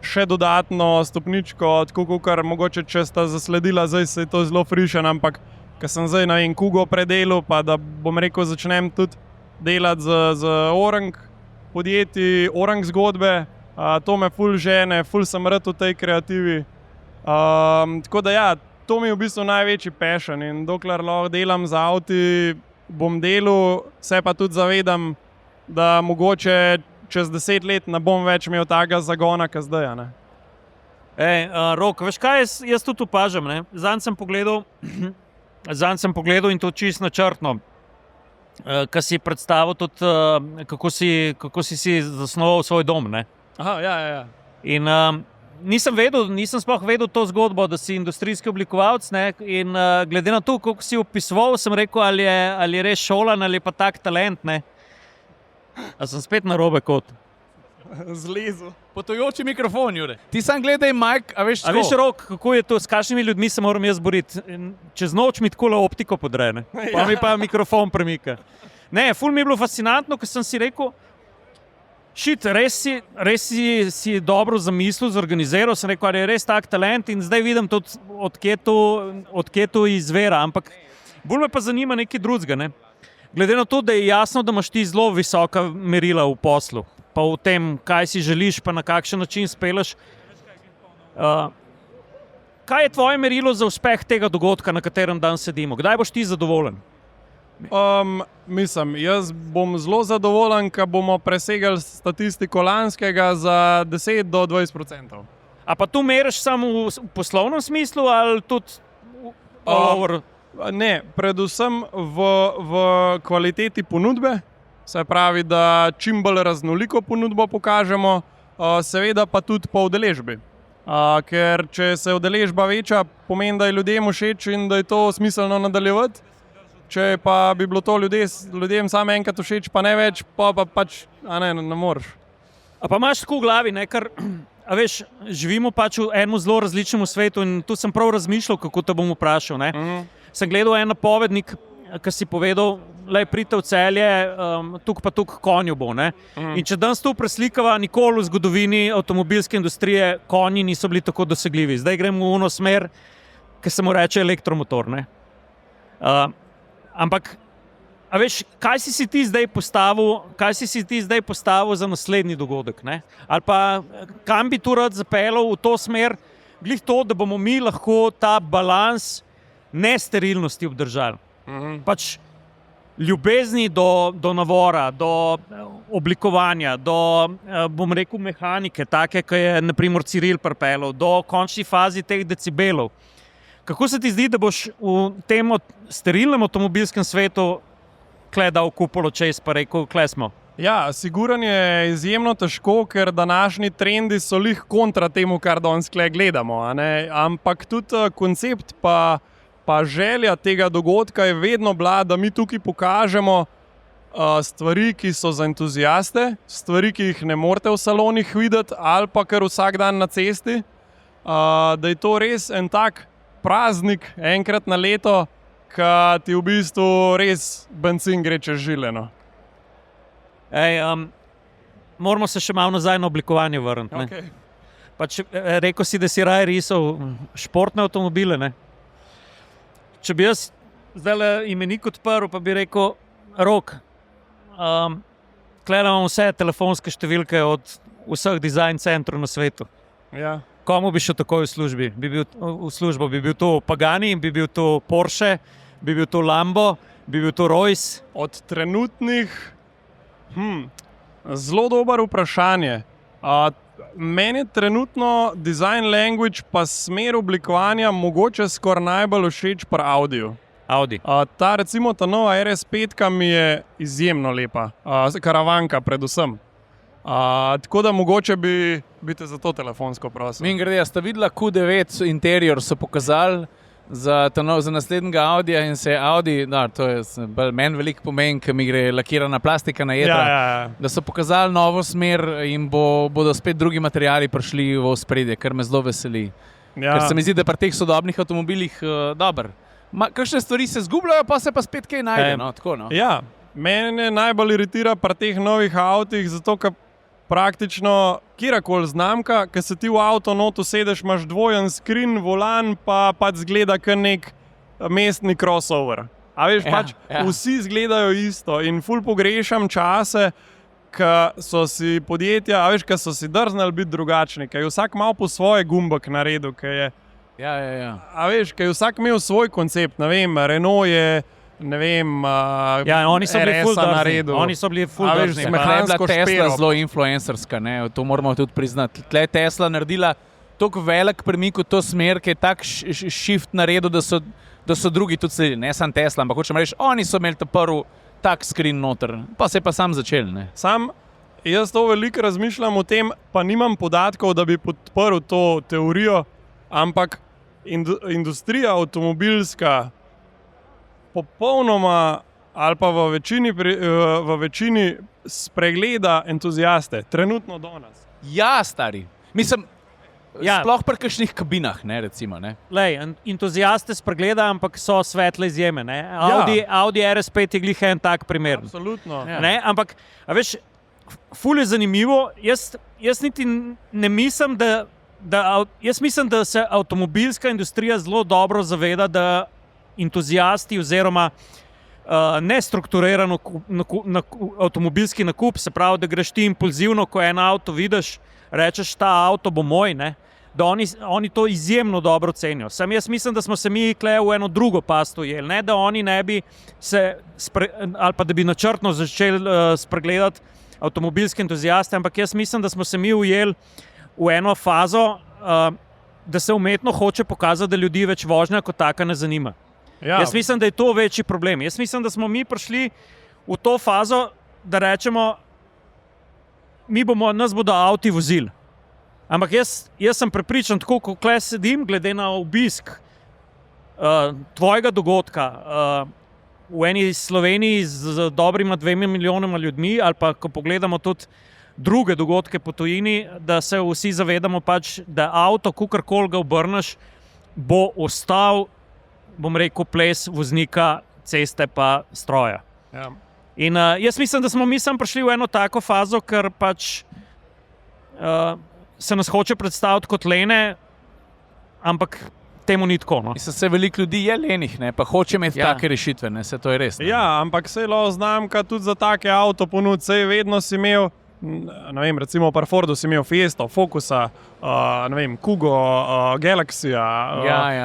A: še dodatno stopničko, tako kot mogoče, če sta zasledila, zdaj se je to zelo frišen, ampak ker sem zdaj na en Kugo predelal, pa da bom rekel, začnem tudi delati z Orang podjetji, Orang zgodbe, to me ful žene, ful sem rad v tej kreativi. Tako da ja, to mi je v bistvu največji passion in dokler lahko delam z avti, bom delal, se pa tudi zavedam, da mogoče čez 10 let ne bom več imel takega zagona, kot zdaj. Ne?
B: Rok, veš kaj, jaz tudi opažam, ne? Zanj sem pogledal in to čisto načrtno, kar si predstavil tudi, kako si zasnoval svoj dom, ne?
A: Aha, ja.
B: In nisem sploh vedel to zgodbo, da si industrijski oblikovalec, ne? In glede na to, kako si opisoval, sem rekel, ali je res šolan ali pa tak talent, ne? A sem spet na robe kot.
A: Zlezel.
C: Potujoči mikrofon, Jure. Ti sam gledaj, Mike, a veš,
B: A veš, Rok, kako je to, s kakšnimi ljudmi se moram jaz boriti? Čez noč mi tako optiko podre, ne? Pa mi pa mikrofon premika. Ne, ful mi je bilo fascinantno, ker sem si rekel, res si dobro zamislil, zorganiziral, sem rekel, ali je res tak talent in zdaj vidim tudi, od kje to izvira, ampak bolj me pa zanima nekaj drugega, ne? Glede na to, da je jasno, da imaš ti zelo visoka merila v poslu, pa v tem, kaj si želiš, pa na kakšen način speleš. Kaj je tvoje merilo za uspeh tega dogodka, na katerem dan sedimo? Kdaj boš ti zadovoljen?
A: Mislim, jaz bom zelo zadovoljen, ko bomo presegali statistiko lanskega za 10 do 20%.
B: A pa tu meriš samo v poslovnem smislu ali tudi all over?
A: Ne, predvsem v kvaliteti ponudbe, se pravi, da čim bolj raznoliko ponudbo pokažemo, seveda pa tudi po udeležbi. Ker če se udeležba veča, pomeni, da je ljudem všeč in da je to smiselno nadaljevati. Če pa bi bilo to ljudem samo enkrat všeč, pa ne več, pa pač ne moreš.
B: A pa imaš tako v glavi, ne, ker a veš, živimo pač v enem zelo različnem svetu in tu sem prav razmišljal, kako te bom vprašal. Ne. Sem gledal en napovednik, ki si povedal, le pridite v Celje, tuk pa tuk konju bo. Ne? In če danes to preslikava, nikoli v zgodovini avtomobilske industrije konji niso bili tako dosegljivi. Zdaj gremo v ono smer, ki se mu reče elektromotor. Ne? Ampak, a veš, kaj si ti zdaj postavil za naslednji dogodek? Ne? Ali pa kam bi tu rad zapeljal v to smer, glih to, da bomo mi lahko ta balans nesterilnosti obdržali. Pač ljubezni do navora, do oblikovanja, do, bom rekel, mehanike, take, ki je naprimer Ciril pripeljal, do končni fazi teh decibelov. Kako se ti zdi, da boš v tem sterilnem avtomobilskem svetu dal kupolo čez pa rekel, kle smo?
A: Ja, sigurno je izjemno težko, ker današnji trendi so lih kontra temu, kar danes gledamo. Ampak tudi koncept pa želja tega dogodka je vedno bila, da mi tukaj pokažemo stvari, ki so za entuziaste, stvari, ki jih ne morete v salonih videti ali pa kar vsak dan na cesti, da je to res en tak praznik enkrat na leto, ki ti v bistvu res bencin gre čez žile. No.
B: Moramo se še malo nazaj na oblikovanje vrniti.
A: Okay.
B: Pač, rekel si, da si raje risal športne avtomobile, ne? Če bi jaz zdaj imenik odprl, pa bi rekel, Rok, tukaj imamo vse telefonske številke od vseh dizajn centrov na svetu.
A: Ja.
B: Komu bi šel takoj v službo? Bi bil to Pagani, bi bil to Porsche, bi bil to Lambo, bi bil to Royce?
A: Od trenutnih, zelo dobro vprašanje. Meni je trenutno design language pa smer oblikovanja mogoče skoraj najbolj všeč pri Audiju.
B: Audi.
A: Ta nova RS5 mi je izjemno lepa, karavanka predvsem. Tako da mogoče bi te za to telefonsko prosil.
C: Mimogrede, ste videla Q9 interior so pokazali za naslednjega Audija in se Audi, to je meni velik pomen, ker mi gre lakirana plastika na jedra,
A: Ja.
C: da so pokazali novo smer in bodo spet drugi materiali prišli v ospredje, kar me zelo veseli.
A: Ja.
C: Ker se mi zdi, da pri teh sodobnih avtomobilih dobro. Kakšne stvari se zgubljajo, pa se pa spet kaj najde. Tako,
A: Ja, mene najbolj iritira pri teh novih avtih, zato ker praktično kjerkoli znamka, ki se ti v avto noto sedeš, imaš dvojen skrin, volan, pa pač zgleda kot nek mestni crossover. A veš, vsi izgledajo isto in ful pogrešam čase, ko so si podjetja, ki so si drznali biti drugačni, ker je vsak malo po svoje gumbek naredil, ker je A veš, ker je vsak imel svoj koncept, ne vem, Renault je, ne vem,
B: oni so bili ful
A: naredil.
B: Oni so bili ful
A: A veš,
B: drzni.
A: mehansko
C: Tesla
A: špero.
C: zelo influencerska, ne? To moramo tudi priznati. Tle je Tesla naredila tako velik premik v to smer, ki je tak shift naredil, da so drugi tudi sledili. Ne samo Tesla, ampak hočem reči, oni so imeli ta prvi tak screen noter, pa se je pa sam začel. Ne?
A: Jaz to veliko razmišljam o tem, pa nimam podatkov, da bi podprl to teorijo, ampak industrija avtomobilska popolnoma ali pa v večini spregleda entuziaste, trenutno do nas.
C: Ja, stari. Mislim, sploh pri kakšnih kabinah, ne, recimo. Ne.
B: Entuziaste spregleda, ampak so svetle izjeme. Ne? Audi RS5 je glih en tak primer.
A: Absolutno.
B: Ne? Ampak, a veš, ful je zanimivo. Jaz niti ne mislim, jaz mislim, da se avtomobilska industrija zelo dobro zaveda, da entuziasti oziroma nestrukturiran avtomobilski nakup, se pravi, da greš ti impulzivno, ko en avto vidiš, rečeš, ta avto bo moj, ne? Da oni to izjemno dobro cenijo. Sam jaz mislim, da smo se mi tukaj v eno drugo pasto ujeli, ne da oni ne bi se, ali pa da bi načrtno začeli spregledati avtomobilske entuziaste, ampak jaz mislim, da smo se mi ujeli v eno fazo, da se umetno hoče pokazati, da ljudi več vožnja kot taka ne zanima.
A: Ja.
B: Jaz mislim, da je to večji problem. Jaz mislim, da smo mi prišli v to fazo, da rečemo, nas bodo avti vozili. Ampak jaz sem prepričan, tako kot tukaj sedim, glede na obisk tvojega dogodka v eni Sloveniji z dobrima 2 milijonoma ljudmi, ali pa ko pogledamo tudi druge dogodke po tujini, da se vsi zavedamo pač, da avto, kakorkoli ga obrneš, bo ostal, bom rekel, ples voznika ceste pa stroja.
A: Ja.
B: In jaz mislim, da smo mi sem prišli v eno tako fazo, ker pač se nas hoče predstaviti kot lene, ampak temu ni tako. No.
C: Se veliko ljudi je lenih, ne? Pa hoče imeti take rešitve, ne? Se to je res. Ne?
A: Ja, ampak se lahko znamka tudi za take avto ponudi, sej vedno si imel, ne vem, recimo pri Fordu si imel Fiesto, Focusa, ne vem, Kugo, Galaxija.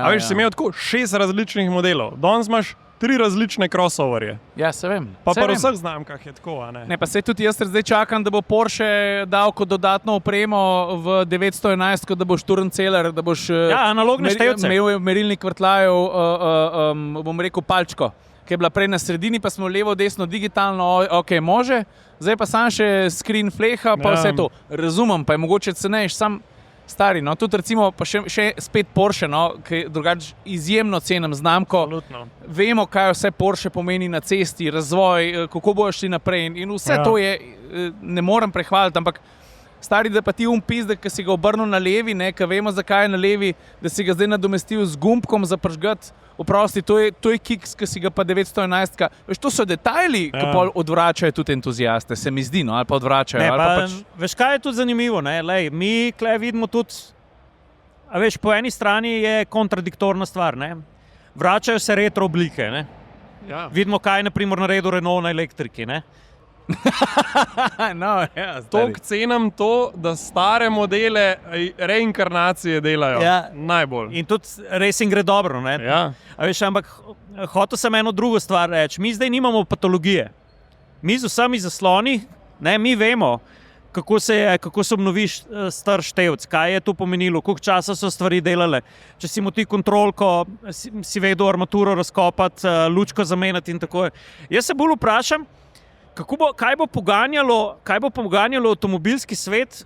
A: A veš, si imel tako 6 različnih modelov. Danes imaš 3 različne crossoverje.
C: Ja, se vem.
A: Pa pri vseh znamkah je tako, a ne?
C: Ne, pa se tudi jaz zdaj čakam, da bo Porsche dal kot dodatno opremo v 911, da boš Turnceler, da boš
B: analogne števce.
C: Imel merilnik vrtlajev, bom rekel, palčko, ki je bila prej na sredini, pa smo levo, desno, digitalno, ok, može, zdaj pa sam še screen fleha, pa vse to. Razumem, pa je mogoče cenejš, sam stari, no, tudi recimo pa še spet Porsche, no, ki drugače izjemno cenim znamko.
A: Absolutno.
C: Vemo, kaj vse Porsche pomeni na cesti, razvoj, kako bojo šli naprej in vse to je, ne morem prehvaliti, ampak stari, da pa ti pizdek, ki si ga obrnil na levi, ne, ki vemo, zakaj je na levi, da si ga zdaj nadomestil z gumbkom za pržgat, oprosti, to je kiks, ki si ga pa 911, veš, to so detajli, ki pol odvračajo tudi entuziaste, se mi zdi, no, ali pa odvračajo.
B: Ne,
C: ali pa pač...
B: Veš, kaj je tudi zanimivo, ne, lej, mi tukaj vidimo tudi, a veš, po eni strani je kontradiktorna stvar, ne, vračajo se retro oblike, ne,
A: Ja.
B: vidimo, kaj je naprimer naredil Renault na elektriki, ne.
C: No, ja,
A: Toliko cenim to, da stare modele reinkarnacije delajo.
B: Ja.
A: Najbolj.
B: In tudi res jim gre dobro. Ne?
A: Ja.
B: A veš, ampak hotel sem eno drugo stvar reči. Mi zdaj nimamo patologije. Mi z vsemi zasloni, ne, mi vemo, kako se obnovi star števc, kaj je to pomenilo, koliko časa so stvari delale. Če si mu ti kontrolko, si vedel armaturo razkopati, lučko zamenjati in tako. Jaz se bolj vprašam, kaj bo poganjalo avtomobilski svet,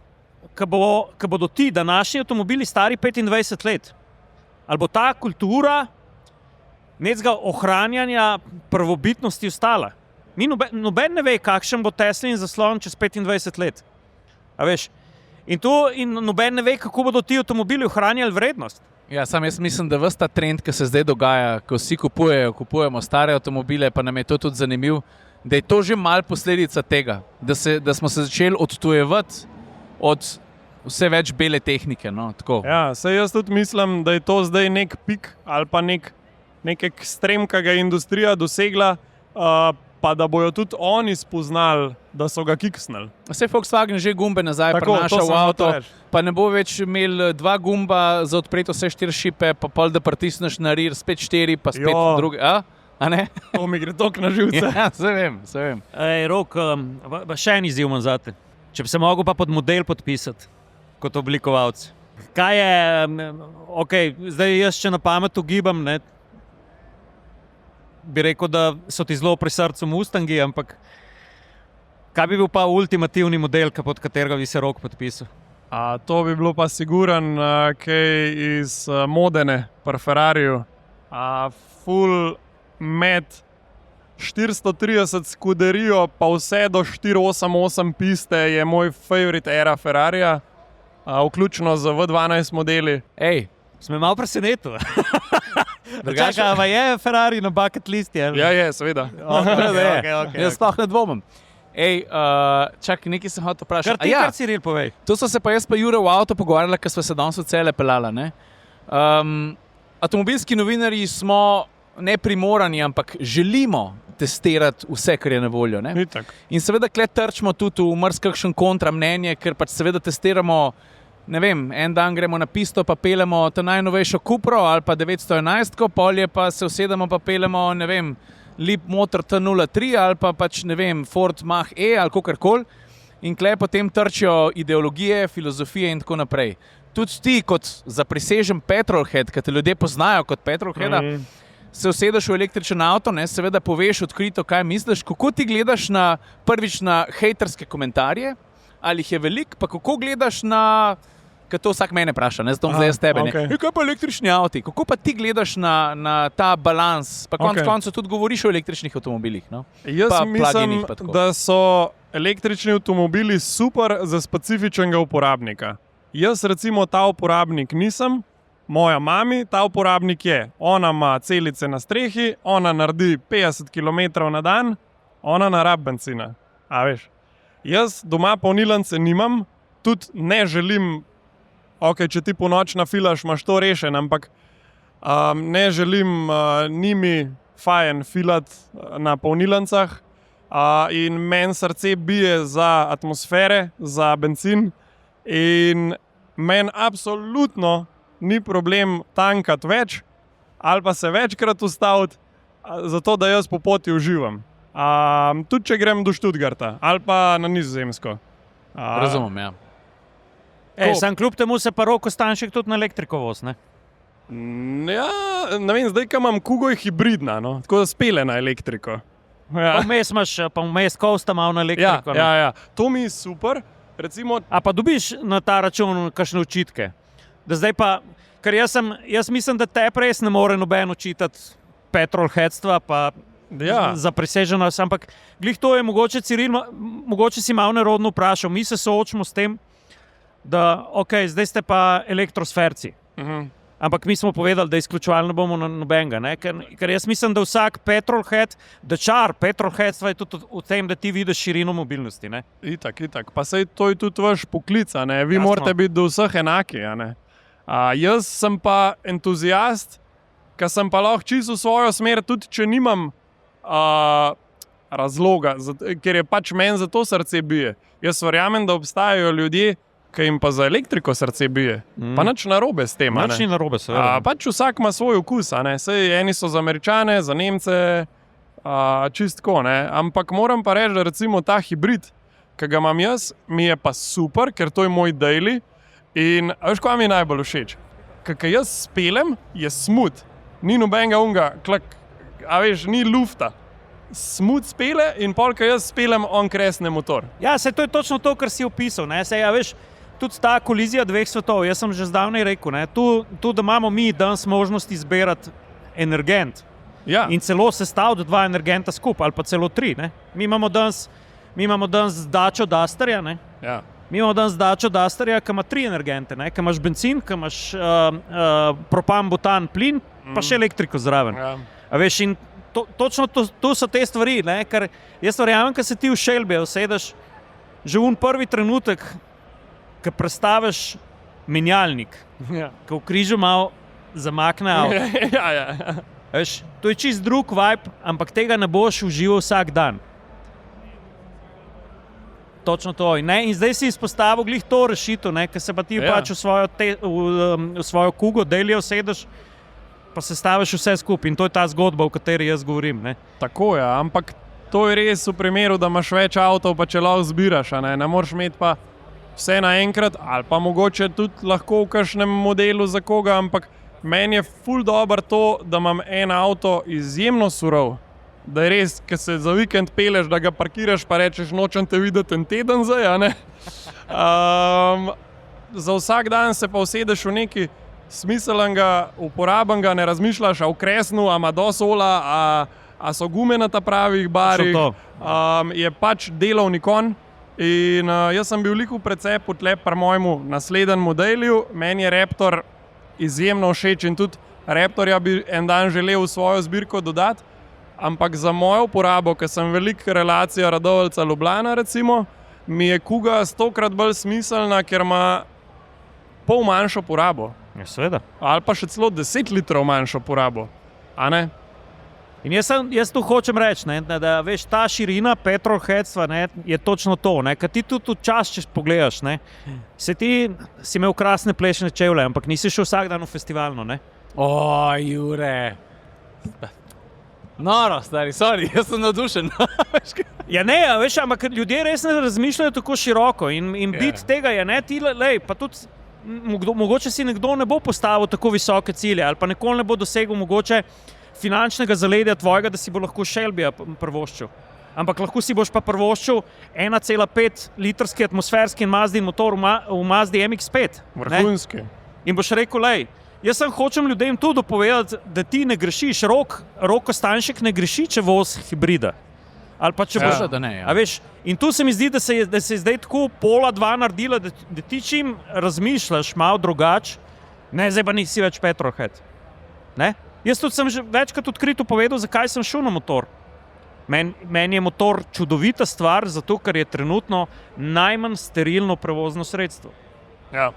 B: ko bodo ti današnji avtomobili stari 25 let. Ali bo ta kultura nekega ohranjanja prvobitnosti ostala. Noben ne ve, kakšen bo Teslin zaslon čez 25 let. A veš? In noben ne ve, kako bodo ti avtomobili ohranjali vrednost.
C: Ja, sam jaz mislim, da ves ta trend, ki se zdaj dogaja, ko vsi kupujemo stare avtomobile, pa nam je to tudi zanimivo, da je to že mal posledica tega, da smo se začeli odtujevati od vse več bele tehnike. No,
A: ja, saj jaz tudi mislim, da je to zdaj nek pik ali pa nek ekstrem, ki ga je industrija dosegla, pa da bojo tudi oni spoznali, da so ga kiksnili.
C: Vse Volkswagen že gumbe nazaj prenaša v avto, pa ne bo več imel 2 gumba za odpreti vse 4 šipe, pa pol da pritisneš na rear, spet 4, pa spet drugi. A ne?
A: To mi gre toliko na živce.
C: Ja, se vem.
B: Ej, Rok, še en izziv imam zate. Če bi se mogel pa pod model podpisati, kot oblikovalec. Kaj je, zdaj jaz če na pamet ugibam, ne, bi rekel, da so ti zelo pri srcu Mustangi, ampak kaj bi bil pa ultimativni model, pod katerega bi se Rok podpisal?
A: To bi bilo pa siguran kaj iz Modene, pri Ferrariju. Full med 430 skuderijo, pa vse do 488 piste je moj favorit era Ferrarija, vključno z V12 modeli.
C: Ej,
B: sem malo presenetil. Čakaj, je Ferrari na bucket listi?
A: Ja, je, seveda.
C: Okay. Jaz sploh ne dvomim. Ej, čakaj, nekaj sem hotel vprašati.
B: Kar Ciril povej.
C: To so se pa jaz pa Jure v avto pogovarjala, ker sva se danes v cele pelala. Avtomobilski novinarji smo neprimorani, ampak želimo testirati vse, kar je na voljo. Ne? In seveda kle trčimo tudi v marsikakšen kontra mnenje, ker pač seveda testiramo, ne vem, en dan gremo na pisto, pa pelemo ta najnovejšo Cupro ali pa 911, polje pa se usedemo, pa pelemo, ne vem, Leap Motor T03 ali pa pač, ne vem, Ford Mach E ali kakorkoli. In kle potem trčijo ideologije, filozofije in tako naprej. Tudi ti kot zaprisežen petrolhead, ki te ljudje poznajo kot petrolheada, se usedeš v električen avto, ne, seveda poveš odkrito, kaj misliš, kako ti gledaš prvič na hejterske komentarje, ali jih je veliko, pa kako gledaš na, ker to vsak mene vpraša, ne, zato zdaj jaz tebe, ne. Kaj pa električni avti, kako pa ti gledaš na ta balans, pa koncu tudi govoriš o električnih avtomobilih, no?
A: Jaz mislim, da so električni avtomobili super za specifičnega uporabnika. Jaz recimo ta uporabnik nisem, moja mami ta uporabnik je. Ona ima celice na strehi, ona naredi 50 km na dan, ona ne rabi bencina. A veš? Jaz doma polnilnice nimam, tudi ne želim, če ti po noč nafilaš, imaš to rešen, ampak ne želim njimi fajn filati na polnilnicah in meni srce bije za atmosfere, za bencin in meni absolutno ni problem tankati več ali pa se večkrat ustaviti, zato da jaz po poti uživam. Tudi če grem do Stuttgarta ali pa na Nizozemsko.
C: Razumem, ja.
B: Sam kljub temu se pa Rok Stanšek tudi na elektriko voz, ne?
A: Ja, ne vem, zdaj, ko imam Kugo, je hibridna, no? Tako da spele na elektriko.
B: Ja. Pa vmes Costa malo na elektriko.
A: Ja. To mi je super. Recimo...
B: A pa dobiš na ta račun kakšne očitke? Da zdaj pa, ker jaz mislim, da te res ne more noben očitati petrolheadstva, pa zapriseženost, ampak glih to je mogoče, Ciril, mogoče si malo nerodno vprašal. Mi se soočimo s tem, da zdaj ste pa elektrosferci. Ampak mi smo povedali, da izključevalno bomo na nobenega. Ne? Ker jaz mislim, da vsak petrolhead, da čar petrolheadstva je tudi v tem, da ti vidiš širino mobilnosti. Ne?
A: Itak. Pa sej to je tudi vaš poklic, ne? Vi morate biti do vseh enaki. Ne? Jaz sem pa entuzijast, ker sem pa lahko čisto v svojo smer, tudi če nimam razloga, ker je pač meni za to srce bije. Jaz verjamem, da obstajajo ljudje, ki jim pa za elektriko srce bije. Pa nič narobe s tem.
B: Nič ni narobe, seveda.
A: Pač vsak ima svoj okus. Sej eni so za Američane, za Nemce, čistko. Ampak moram pa reči, da recimo ta hibrid, ki ga imam jaz, mi je pa super, ker to je moj daily. In veš, kaj mi je najbolj všeč? Kaj jaz spelem, je smut. Ni nobenega unga, ni lufta. Smut spele in pol, ko jaz spelem, on kresne motor.
B: Ja, to je točno to, kar si opisal. Tudi ta kolizija dveh svetov, jaz sem že zdavnaj rekel, tu, da imamo mi danes možnost izbirati energent in celo sestaviti 2 energenta skupaj, ali pa celo 3. Mi imamo danes Dačo Dusterja, Mi imamo danes Dačo Dusterja, ki ima 3 energente, ki imaš bencin, ki imaš propan, butan, plin, pa še elektriko zraven. In točno to so te stvari, ker jaz verjamem, ko se ti v Shelby usedeš, že v prvi trenutek, ko prestaviš menjalnik, ko v križu malo zamakne avto. To je čist drug vibe, ampak tega ne boš užival vsak dan. Točno to. In zdaj si izpostavil glih to rešitev, ker se pa ti pač v svojo kugo delijo, sedeš, pa se staviš vse skupaj. In to je ta zgodba, o kateri jaz govorim.
A: Tako je, ampak to je res v primeru, da imaš več avtov, pa če lahko zbiraš. Ne moreš imeti pa vse naenkrat, ali pa mogoče tudi lahko v kakšnem modelu za koga, ampak meni je ful dobro to, da imam en avto izjemno surov. Da je res, ko se za vikend peleš, da ga parkiraš, pa rečeš, nočem te videti en teden zdaj. Za vsak dan se pa usedeš v neki smiselnega, uporabenega, ne razmišljaš, a v kresnu, a ima dosola, a so gume na ta pravih barih. Je pač delovni konj. In jaz sem bil v precepu tle pri mojemu naslednjem modelu. Meni je Raptor izjemno všeč in tudi Raptorja bi en dan želel v svojo zbirko dodati. Ampak za mojo uporabo, ker sem velik relacija Radovljica-Ljubljana, recimo, mi je Kuga 100-krat bolj smiselna, ker ima pol manjšo porabo.
B: Ja, seveda.
A: Ali pa še celo 10 litrov manjšo porabo. A ne?
B: In jaz tu hočem reči, da veš, ta širina petrolheadstva je točno to. Ker ti tudi včasih, če pogledaš, se ti si imel krasne plešne čevlje, ampak nisi šel vsak dan v festivalno.
C: Jure. Noro, stari, sorry, jaz sem navdušen.
B: Ja ne, veš, ampak ljudje res ne razmišljajo tako široko in bit tega je, pa tudi mogoče si nekdo ne bo postavil tako visoke cilje ali pa nikoli ne bo dosegel mogoče finančnega zaledja tvojega, da si bo lahko Shelbyja prvoščil. Ampak lahko si boš pa prvoščil 1,5 litrski atmosferski Mazdin motor v Mazdi MX-5.
A: Vrhunski.
B: In boš rekel, jaz sem hočem ljudem tudi dopovedati, da ti ne grešiš, Rok Kostanjšek ne greši, če voz hibrida. Ali pa če boš,
C: da ne.
B: A veš, in tu se mi zdi, da se je zdaj tako 1,5 naredila, da ti čim razmišljaš malo drugače, zdaj pa nisi več petrolhead. Jaz tudi sem že večkrat odkrito povedal, zakaj sem šel na motor. Meni je motor čudovita stvar, zato ker je trenutno najmanj sterilno prevozno sredstvo.
A: Ja.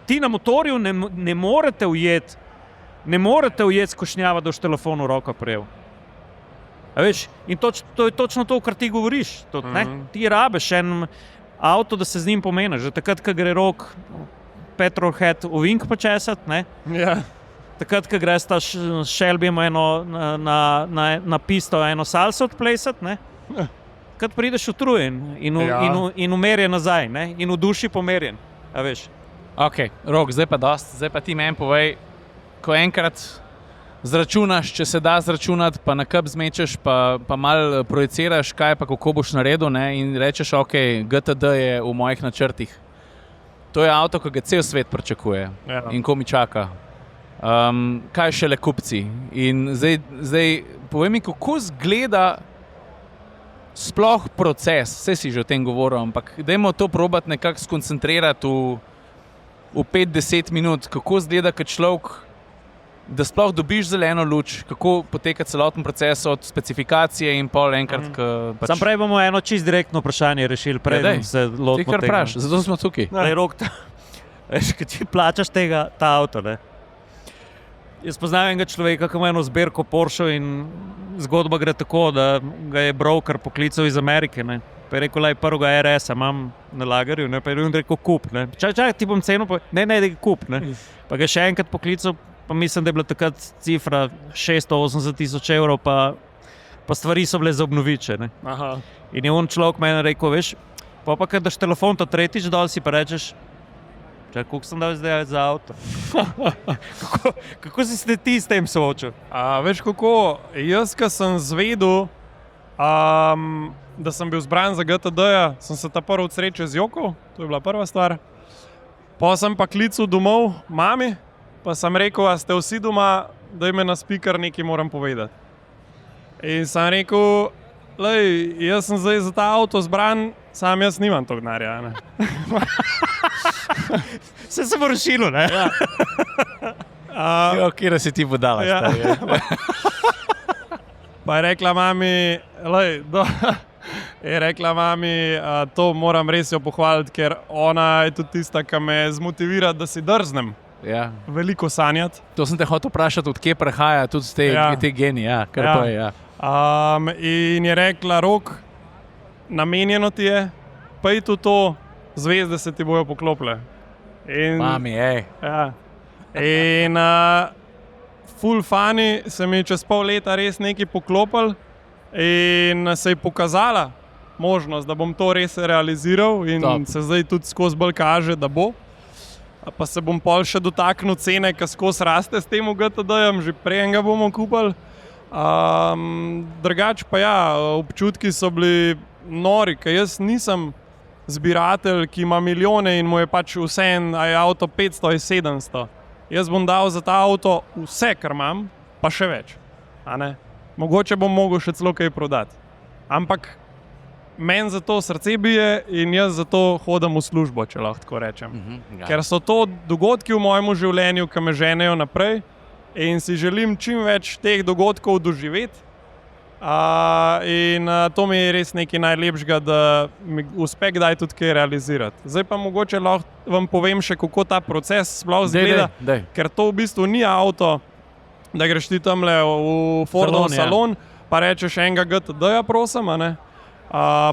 B: Ti na motorju ne morete ujeti skošnjava, da boš telefon v roko prijel. A veš, in to je točno to, kar ti govoriš. Ti rabeš en avto, da se z njim pomeniš. Takrat, ko gre Rok petrolhead v vink počesat,
A: Ja.
B: Takrat, ko greš ta Shelbyjem na pisto eno salso odplesat, kad prideš utrujen in umerjen nazaj, in v duši pomerjen. A veš?
C: Ok, Rok, zdaj pa dost, zdaj pa ti meni povej, ko enkrat zračunaš, če se da zračunati, pa na kup zmečeš, pa malo projiciraš, kaj pa kako boš naredil, in rečeš, ok, GTD je v mojih načrtih. To je avto, ki ga cel svet pričakuje in ko mi čaka. Kaj šele kupci. In zdaj povej mi, kako zgleda sploh proces, vse si že o tem govoril, ampak dajmo to probati nekako skoncentrirati v 5-10 minut, kako zgleda kot človek, da sploh dobiš zeleno luč, kako poteka celoten proces od specifikacije in pol enkrat.
B: Sam prej bomo eno čist direktno vprašanje rešili, preden se lotimo tega.
C: Ti kar vpraš, zato smo tukaj.
B: Rok, veš, ko ti plačaš ta avto, Jaz poznam enega človeka, ki ima eno zbirko Porsche in zgodba gre tako, da ga je broker poklical iz Amerike. Ne. Pa je rekel, da je prvega RS-a imam na lagerju, ne. Pa je rekel, kup. Čakaj, ti bom ceno povedal. Ne, da je kup. Ne. Pa ga je še enkrat poklical, pa mislim, da je bila takrat cifra 680,000 evrov, pa stvari so bile za obnoviče. Ne.
A: Aha.
B: In je on človek meni rekel, veš, pa kad daš telefon to tretjič dol, si pa rečeš, čakaj, koliko sem dal zdaj za avto? kako si se ti s tem soočil?
A: Veš kako, jaz, ko sem zvedel, da sem bil zbran za GTD-ja, sem se ta prvi od sreče zjokal, to je bila prva stvar. Pa sem pa klical domov mami, pa sem rekel, a ste vsi doma, da ime na speaker nekaj moram povedati. In sem rekel, lej, jaz sem zdaj za ta avto zbran, sam jaz nimam tog denarja.
B: Se bo rešilo, ne?
A: Ja.
C: Kje si ti podala?
A: Ja. Pa je rekla mami, to moram res jo pohvaliti, ker ona je tudi tista, ki me zmotivira, da si drznem.
C: Ja.
A: Veliko sanjati.
C: To sem te hotel vprašati, odkje prihaja tudi te geni. Ja, kar
A: Ja.
C: pa je. Ja.
A: In je rekla, Rok, namenjeno ti je, pojdi v to, zvezde se ti bojo poklopile. In,
C: Mami,
A: ja. In ful funny se mi je čez pol leta res nekaj poklopil in se je pokazala možnost, da bom to res realiziral in
C: Top.
A: se zdaj tudi skozi bolj kaže, da bo. Pa se bom pol še dotaknil cene, ki skozi raste s tem GTD-jem, že prej ga bomo kupili. Drugače pa ja, občutki so bili nori, ker jaz nisem zbiratelj, ki ima milijone in mu je pač vseeno, a je avto 500 ali 700. Jaz bom dal za ta avto vse, kar imam, pa še več. A ne? Mogoče bom mogel še celo kaj prodati. Ampak meni za to srce bije in jaz zato hodim v službo, če lahko tako rečem.
C: Ja.
A: Ker so to dogodki v mojem življenju, ki me ženejo naprej in si želim čim več teh dogodkov doživeti. To mi je res nekaj najlepšega, da mi uspe kdaj tudi kaj realizirati. Zdaj pa mogoče lahko vam povem še, kako ta proces sploh izgleda,
C: Dej.
A: ker to v bistvu ni avto, da greš ti tamle v Fordov salon, pa rečeš enega GTD-ja, prosim. A ne?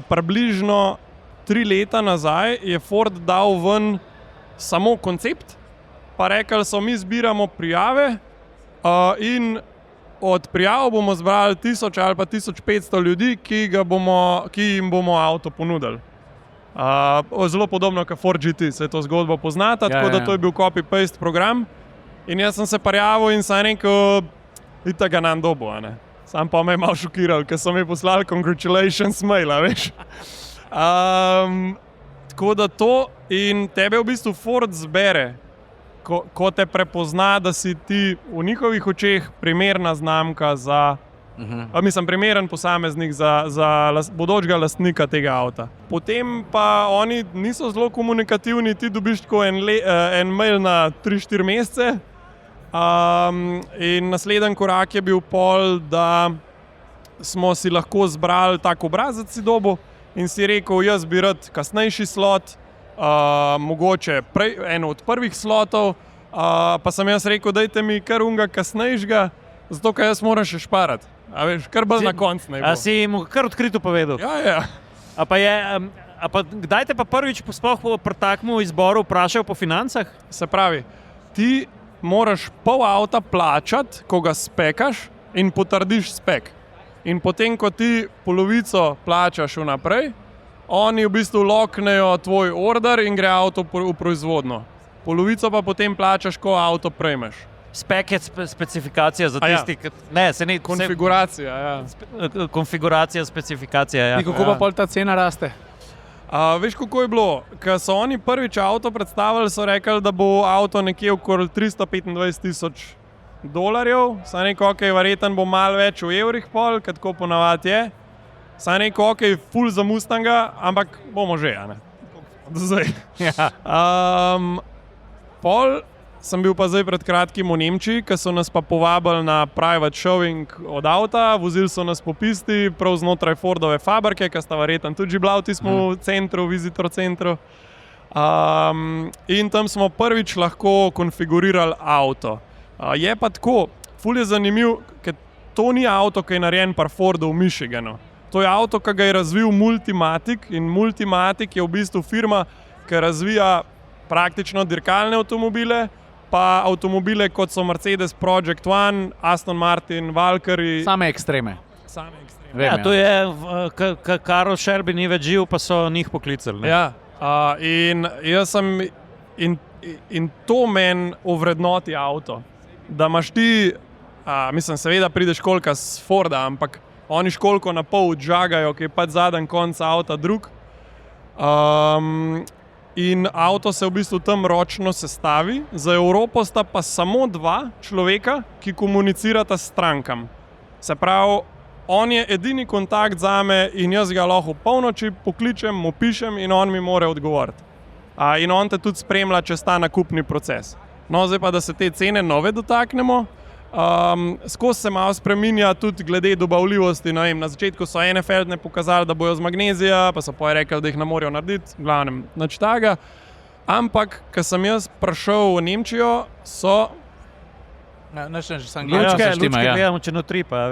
A: Približno 3 leta nazaj je Ford dal ven samo koncept, pa rekli so, mi zbiramo prijave in od prijav bomo zbrali 1000 ali pa 1500 ljudi, ki jim bomo avto ponudili. Zelo podobno kot Ford GT, se to zgodbo poznata, tako da to je bil copy-paste program. In jaz sem se prijavil in sem rekel, ita ga nam dobo, a ne. Sam pa me je malo šokiral, ker so mi poslali congratulations mail, a veš. Tako da to in tebe v bistvu Ford zbere, ko te prepozna, da si ti v njihovih očeh primerna znamka za, primeren posameznik za bodočega lastnika tega avta. Potem pa oni niso zelo komunikativni, ti dobiš tako en mail na 3-4 mesece. In naslednji korak je bil pol, da smo si lahko zbrali tak obrazec si dobo in si rekel, jaz bi rad kasnejši slot, mogoče eno od prvih slotov, pa sem jaz rekel, dajte mi kar unga kasnejšega, zato ker jaz moram še šparati. A veš, kar bolj na koncu naj bo.
B: A si mu kar odkrito povedal?
A: Ja.
B: Kdaj te pa prvič sploh pri takmu izboru vprašal po financah?
A: Se pravi, ti moraš pol avta plačati, ko ga spekaš in potrdiš spek. In potem, ko ti polovico plačaš vnaprej, oni v bistvu loknejo tvoj order in gre avto v proizvodno. Polovico pa potem plačaš, ko avto prejmeš.
B: Spek je specifikacija za tisti, ki... Ne, se ni...
A: Konfiguracija, ja.
B: Konfiguracija, specifikacija, ja.
C: In kako pa pol ta cena raste?
A: Veš, kako je bilo? Ko so oni prvič avto predstavili, so rekli, da bo avto nekje okoli $325,000. Sam rekel, ok, verjetno bo malo več v evrih pol, kot tako ponavadi je. Sam rekel, ok, ful za Mustanga, ampak bomo že, a ne? Do zdaj.
C: Ja.
A: Pol sem bil pa zdaj pred kratkim v Nemčiji, ker so nas pa povabili na private showing od avta, vozili so nas po pisti, prav znotraj Fordove fabrike, ker sta verjetno tudi bila v tistem centru, visitor centru. In tam smo prvič lahko konfigurirali avto. Je pa tako, ful je zanimiv, ker to ni avto, ki je narejen par Fordu v Michiganu. To je avto, ki ga je razvil Multimatic in Multimatic je v bistvu firma, ki razvija praktično dirkalne avtomobile, pa avtomobile kot so Mercedes Project One, Aston Martin, Valkyrie.
C: Same ekstreme.
A: Ekstremne.
B: Ja, to je, Karl Shelby ni več živ, pa so njih poklicali. Ne?
A: Ja, in jaz sem, in to meni ovrednoti avto. Da imaš ti, mislim, seveda prideš školka s Forda, ampak oni školko na pol odžagajo, ki je pač zadnji konc avta drug. In avto se v bistvu tam ročno sestavi. Za Evropo sta pa samo 2 človeka, ki komunicirata s strankam. Se pravi, on je edini kontakt zame in jaz ga lahko polnoči pokličem, mu pišem in on mi mora odgovoriti. In on te tudi spremlja čez ta nakupni proces. No, zdaj pa, da se te cene nove dotaknemo. Skozi se malo spreminja tudi glede dobavljivosti. Na začetku so NFL pokazali, da bojo z magnezija, pa so pa rekli, da jih ne morejo narediti, v glavnem nič takega. Ampak, ko sem jaz prišel v Nemčijo, so...
B: Lučke gledamo, če notri pa.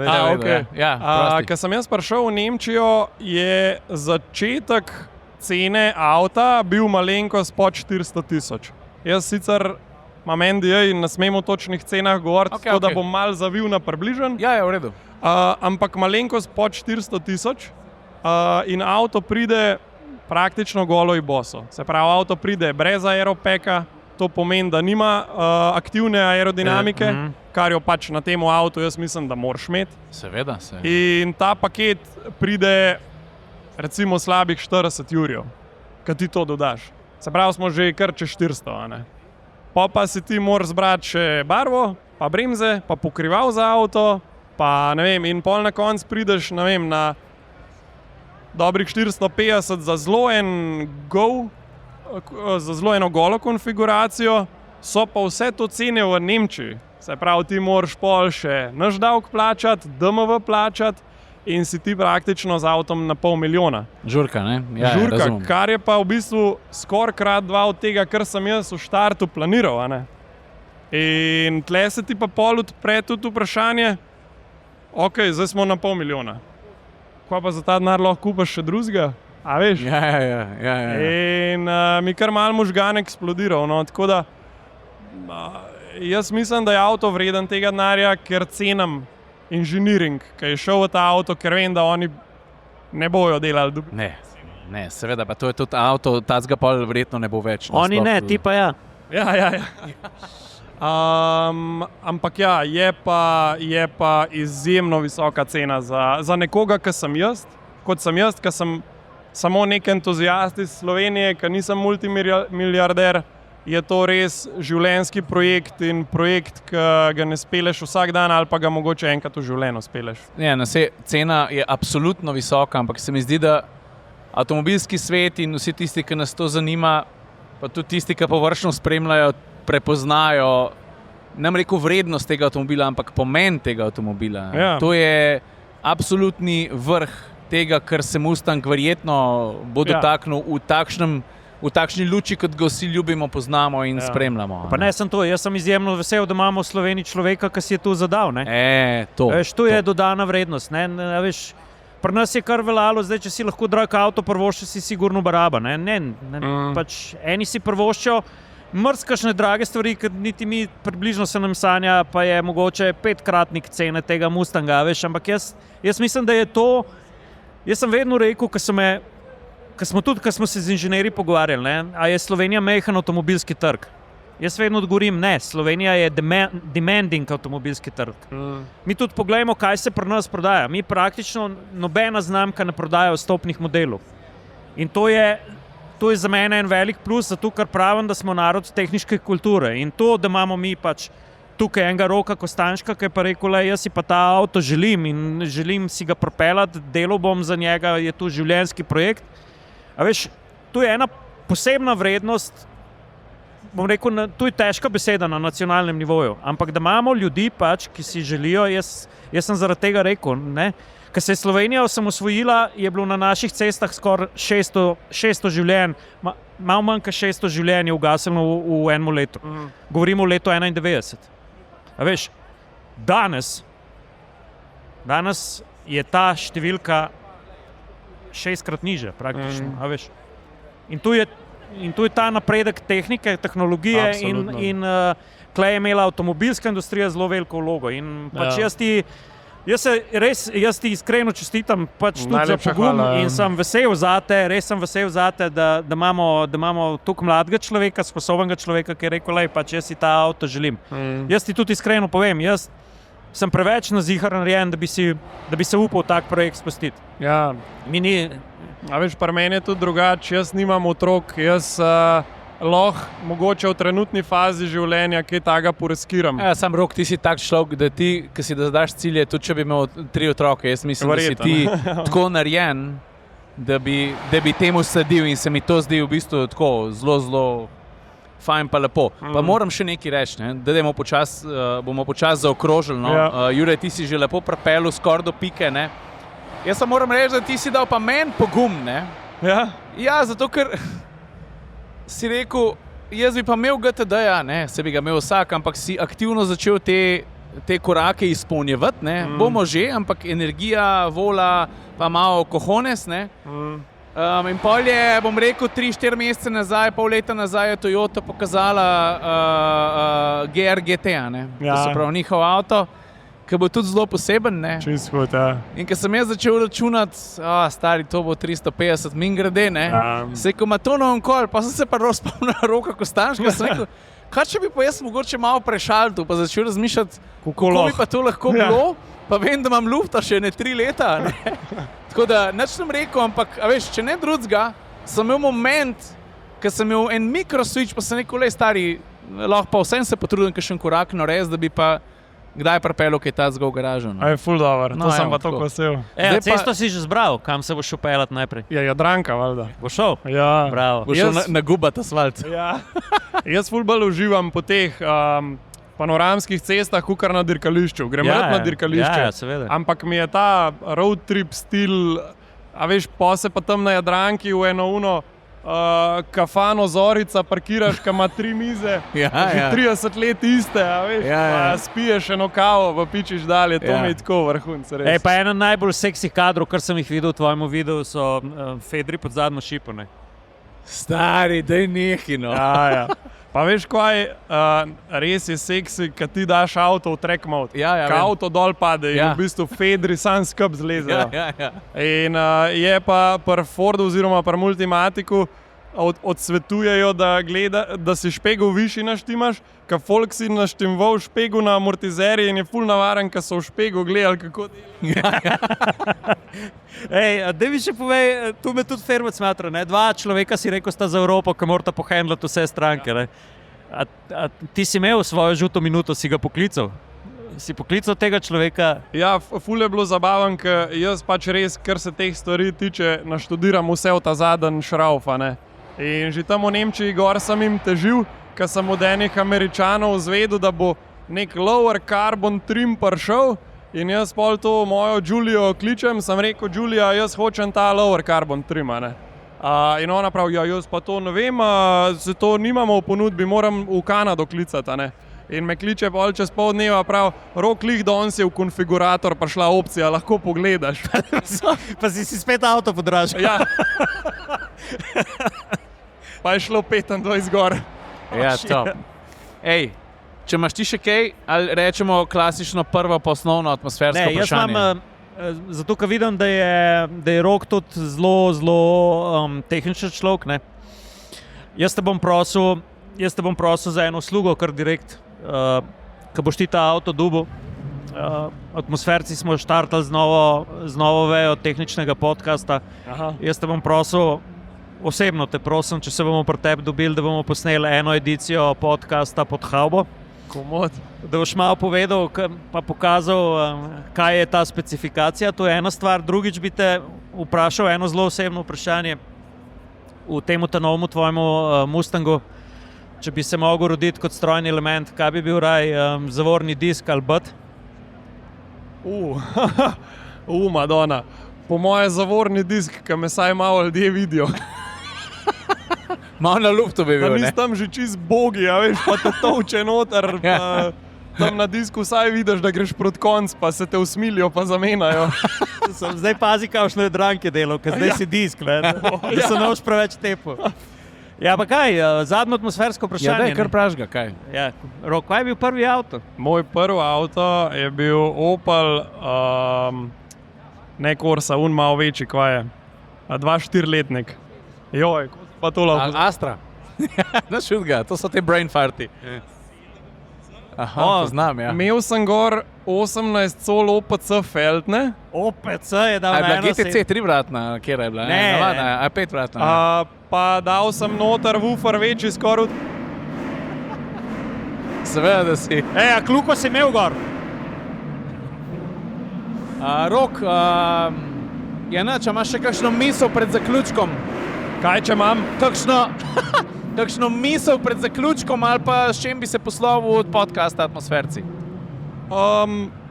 A: Ko sem jaz prišel v Nemčijo, je začetek cene avta bil malenkost pod 400 000. Jaz sicer imam NDA in ne smem o točnih cenah govoriti, tako da bom malo zavil na približen.
C: Ja, je v redu.
A: Ampak malenkost pod 400 000 in avto pride praktično golo in boso. Se pravi, avto pride brez aeropeka, to pomeni, da nima aktivne aerodinamike, kar jo pač na tem avtu jaz mislim, da moraš imeti.
C: Seveda.
A: In ta paket pride recimo slabih 40 jurjev, kad ti to dodaš. Se pravi, smo že kar čez 400, a ne? Pa si ti moraš zbrati še barvo, pa bremze, pa pokrival za avto, pa ne vem, in pol na konc prideš, ne vem, na dobrih 450 za zelo eno golo konfiguracijo, so pa vse to cene v Nemčiji. Se pravi, ti moraš pol še naš davek plačati, DMV plačati in si ti praktično z avtom na $500,000.
C: Žurka, ne? Ja,
A: Žurka,
C: razumem.
A: kar je pa v bistvu skoraj krat 2 od tega, kar sem jaz v štartu planiral. A ne? In tle se ti pa pol odpre tudi vprašanje, ok, zdaj smo na $500,000. Kaj pa za ta denar lahko kupaš še drugega? A veš?
C: Ja.
A: In mi kar malo možgan eksplodiral. No? Tako da jaz mislim, da je avto vreden tega denarja, ker cenim inženiring, ki je šel v ta avto, ker vem, da oni ne bojo delali.
C: Ne, seveda, pa to je tudi avto, tacga pol verjetno ne bo več.
B: Oni ne, ti pa ja.
A: Ja. Ampak ja, je pa izjemno visoka cena za nekoga, kot sem jaz, ki sem samo nek entuzijast iz Slovenije, ki nisem multimiliarder. Je to res življenjski projekt in projekt, ki ga ne speleš vsak dan ali pa ga mogoče enkrat v življenju speleš.
C: Ja, cena je absolutno visoka, ampak se mi zdi, da avtomobilski svet in vsi tisti, ki nas to zanima, pa tudi tisti, ki površno spremljajo, prepoznajo, ne bom rekel vrednost tega avtomobila, ampak pomen tega avtomobila.
A: Ja.
C: To je absolutni vrh tega, kar se Mustang verjetno bo dotaknil v takšni luči, kot ga vsi ljubimo, poznamo in spremljamo.
B: Pa ne sem to, jaz sem izjemno vesel, da imamo v Sloveniji človeka, ki si je tu zadal. Ne? To je dodana vrednost. Ne? Veš, pri nas je kar veljalo, zdaj, če si lahko drag avto prvošča, si sigurno baraba. Pač eni si prvoščajo mrzkašne drage stvari, ki niti mi približno se nam sanja, pa je mogoče 5-kratnik cene tega Mustanga. Veš? Ampak jaz mislim, da je to, jaz sem vedno rekel, ko smo se z inženirji pogovarjali, a je Slovenija majhen avtomobilski trg. Jaz vedno odgovorim, ne, Slovenija je demanding avtomobilski trg. Mi tudi pogledamo, kaj se pri nas prodaja. Mi praktično nobena znamka ne prodaja vstopnih modelov. In to je za mene en velik plus, zato ker pravim, da smo narod tehniške kulture. In to, da imamo mi pač tukaj enega Roka Kostančka, ki je pa rekel, jaz si pa ta avto želim in želim si ga propeljati, delal bom za njega, je to življenjski projekt. A veš, tu je ena posebna vrednost, bom rekel, tu je težka beseda na nacionalnem nivoju, ampak da imamo ljudi pač, ki si želijo, jaz sem zaradi tega rekel, ne, ko se je Slovenija osamosvojila, je bilo na naših cestah skoraj 600 življenj, malo manj kot 600 življenj je ugasnilo v enem letu. Govorimo o letu 1991. A veš, danes je ta številka 6-krat nižja, praktično. A veš. In tu je ta napredek tehnike, tehnologije in tukaj je imela avtomobilska industrija zelo veliko vlogo. In pač jaz ti iskreno čestitam pač tudi za pogum in sem vesel zate, da imamo toliko mladega človeka, sposobnega človeka, ki je rekel, lej, pač jaz si ta avto želim. Jaz ti tudi iskreno povem, jaz sem preveč nazihar narejen, da bi se upal tak projekt spustiti.
A: Ja. A veš, pri meni je tudi drugače, jaz nimam otrok, jaz lahko mogoče v trenutni fazi življenja kaj takega poreskiram.
C: Ja, sam Rok, ti si tak človek, da ti, ki si da daš cilje, tudi če bi imel 3 otroke, jaz mislim, da si ti tako narejen, da bi temu sledil in se mi to zdi v bistvu tako zelo fajn pa lepo. Pa moram še nekaj reči, ne? Da bomo počasi zaokrožili. No? Jure, ti si že lepo pripeljal skoraj do pike. Ne? Jaz pa moram reči, da ti si dal pa meni pogum. Ne? Ja, zato ker si rekel, jaz bi pa imel GTD-ja, se bi ga imel vsak, ampak si aktivno začel te korake izpolnjevati. Bomo že, ampak energija, vola, pa malo cojones. In pol je, bom rekel, 3-4 mesece nazaj, pol leta nazaj je Toyota pokazala GR GT, to se pravi njihov avto, ki bo tudi zelo poseben.
A: Čisto, ja.
C: In ko sem jaz začel računati, stari, to bo 350 mingrade, se ko ima to na onkol, pa sem se pa razpomnil na Roka Kostanjška, sem rekel, kaj če bi pa jaz mogoče malo prešaltil, pa začel razmišljati, kako bi pa to lahko bilo, pa vem, da imam lufta še 3 leta. Tako da, nič sem rekel, ampak, a veš, če ne drugega, sem imel moment, ko sem imel en mikroswitch, pa sem rekel, stari, lahko pa vsem se potrudim kakšen korak narediti, da bi pa kdaj pripeljal kaj tazga v garažo.
A: Aj, ful dobro, to sem pa tako vesel.
B: Cesto si že zbral, kam se boš upeljati najprej?
A: Ja, Jadranka, valjda.
B: Boš šel?
A: Ja.
B: Bravo.
C: Boš šel nagubati asfalt.
A: Ja. Jaz ful bolj uživam po teh panoramskih cestah, kakor na dirkališču. Grem rad na dirkališče.
B: Ja, seveda.
A: Ampak mi je ta road trip stil, a veš, pa se pa tam na Jadranki v eno kafano Zorica parkiraš, ki ima 3 mize, že 30 let iste, a veš, pa spiješ eno kavo, pa pičiš dalje, to mi je tako vrhunc, res.
B: Pa eno najbolj seksi kadrov, kar sem jih videl v tvojem videu, so Fedri pod zadnjo šipo, ne?
C: Stari, daj nehi, no.
A: Ja. Pa veš kaj, res je seksi, kad ti daš avto v track mode, ka avto dol pade in v bistvu Fedri sam skup zlezejo. In je pa pri Fordu oziroma pri Multimatiku odsvetujejo, da si špegel višji naštimaš, ka folk si naštimval špegu na amortizerji in je ful navaren, ka so v špegu gledali, kako delajo.
B: Daj mi še povej, tu me tudi Fermat smatra, 2 človeka si rekel sta za Evropo, ki morata pohendlati vse stranke. A ti si imel svojo žuto minuto, si ga poklical? Si poklical tega človeka?
A: Ja, ful je bilo zabaven, ker jaz pač res, kar se teh stvari tiče, naštudiram vse v ta zadnji šrauf. In že tam v Nemčiji gor sem jim težil, ker sem od enih Američanov zvedel, da bo nek lower carbon trim prišel. In jaz pol to mojo Julio kličem, sem rekel, Julia, jaz hočem ta lower carbon trim. In ona pravi, jaz pa to ne vem, se to nimamo v ponudbi, moram v Kanado klicati. In me kliče pol čez pol dneva, prav, Rok, lih danes je v konfigurator prišla opcija, lahko pogledaš.
B: Pa si spet avto podražil.
A: Ja. Pa je šlo 25 gor.
C: Ja, top. Ej, če imaš ti še kaj, ali rečemo klasično prvo poslovno atmosfersko vprašanje?
B: Jaz imam, zato ker vidim, da je Rok tudi zelo tehničen človek. Jaz te bom prosil za eno uslugo, kar direkt, ko boš ti ta avto dubil. Atmosferci smo štartali z novo vejo tehničnega podcasta. Jaz te bom prosil, osebno te prosim, če se bomo pri tebi dobili, da bomo posneli eno edicijo podcasta pod Havbo.
A: Komod.
B: Da boš malo povedal, pa pokazal, kaj je ta specifikacija. To je ena stvar. Drugič bi te vprašal eno zelo osebno vprašanje v temu novemu tvojemu Mustangu. Če bi se mogel roditi kot strojni element, kaj bi bil raj, zavorni disk ali BUT?
A: Madonna. Po moje zavorni disk, ki me saj malo ljudje vidijo.
C: Malo na luftu bi bil,
A: ne? Tam že čist bogi, a veš, pa te tovče noter, tam na disku vsaj vidiš, da greš proti koncu, pa se te usmilijo, pa zamenjajo.
B: Zdaj pazi, kakšno je dranke delo, ker zdaj si disk, da se ne boš preveč tepo. Ja, pa kaj, zadnjo atmosfersko
C: Ja,
B: vprašanje.
C: daj, kar pražga, kaj?
B: Ja, Rok, kaj je bil prvi avto?
A: Moj prvi avto je bil Opel, ne Corsa, malo večji, kva je. 2-4-letnik. Joj, ko pa to lahko.
C: Astra. Naš ga, to so te brain farti. Aha, poznam, ja.
A: Imel sem gor 18 col OPC Feldne,
B: OPC je dal
C: A je bila
B: na eno
C: GTC 3-vratna, kjer je bila?
B: Ne.
C: Navadna, a 5-vratna.
A: pa dal sem noter woofer večji skoraj.
C: Seveda, da si.
B: a kljuko si imel gor?
C: Rok, če imaš še kakšno misel pred zaključkom,
A: Kaj če imam?
C: kakšno misel pred zaključkom ali pa s čim bi se poslovil od podcasta Atmosferci?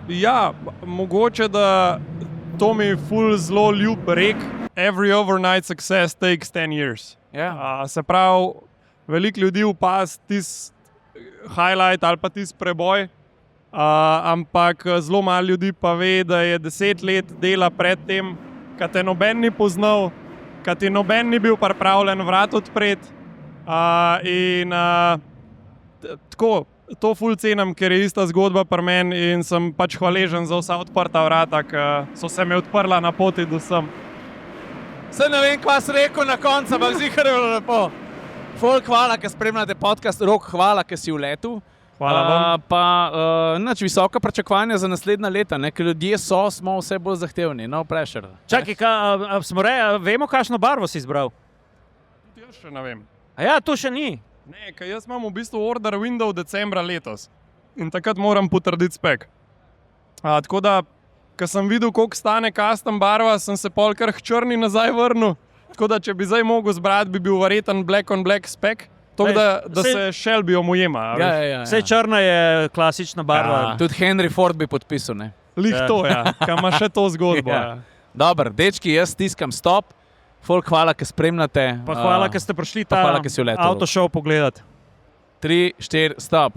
A: Ja, mogoče da to mi ful zelo ljub rek. Every overnight success takes 10 years.
C: Ja.
A: Se pravi, veliko ljudi opaz tisti highlight ali pa tisti preboj, ampak zelo malo ljudi pa ve, da je 10 let dela pred tem, kad te noben ni poznal, kad ti noben ni bil pripravljen vrat odpreti. Tako, to ful cenim, ker je ista zgodba pri meni in sem pač hvaležen za vsa odprta vrata, ki so se mi odprla na poti do sem.
C: Saj ne vem, kva si rekel na koncu, ampak zihar je bilo lepo. Folk, hvala, ker spremljate podcast. Rok, hvala, ker si v letu.
A: Hvala vam.
C: Nač visoka pričakovanja za naslednja leta, ne? Ker ljudje smo vse bolj zahtevni, no pressure.
B: Čakaj, vemo, kakšno barvo si izbral?
A: Tudi jaz še ne vem.
B: A ja, to še ni.
A: Ne, ker jaz imam v bistvu order window decembra letos in takrat moram potrditi spek. Tako da, ko sem videl, koliko stane custom barva, sem se pol kar k črni nazaj vrnil. Tako da, če bi zdaj mogel zbrati, bi bil verjeten black on black spek. Tako da se Shelby omujema.
C: Ja.
B: Vse črna je klasična barva.
C: Ja. Tudi Henry Ford bi podpisal, ne?
A: Lih to, ja. Kaj ima še to zgodbo.
C: Ja. Dobro, dečki, jaz stiskam stop. Folk, hvala, ker spremljate.
B: Pa hvala, ker ste prišli ta
C: hvala, ker si v letu.
B: avtošov pogledati.
C: 3, 4, stop.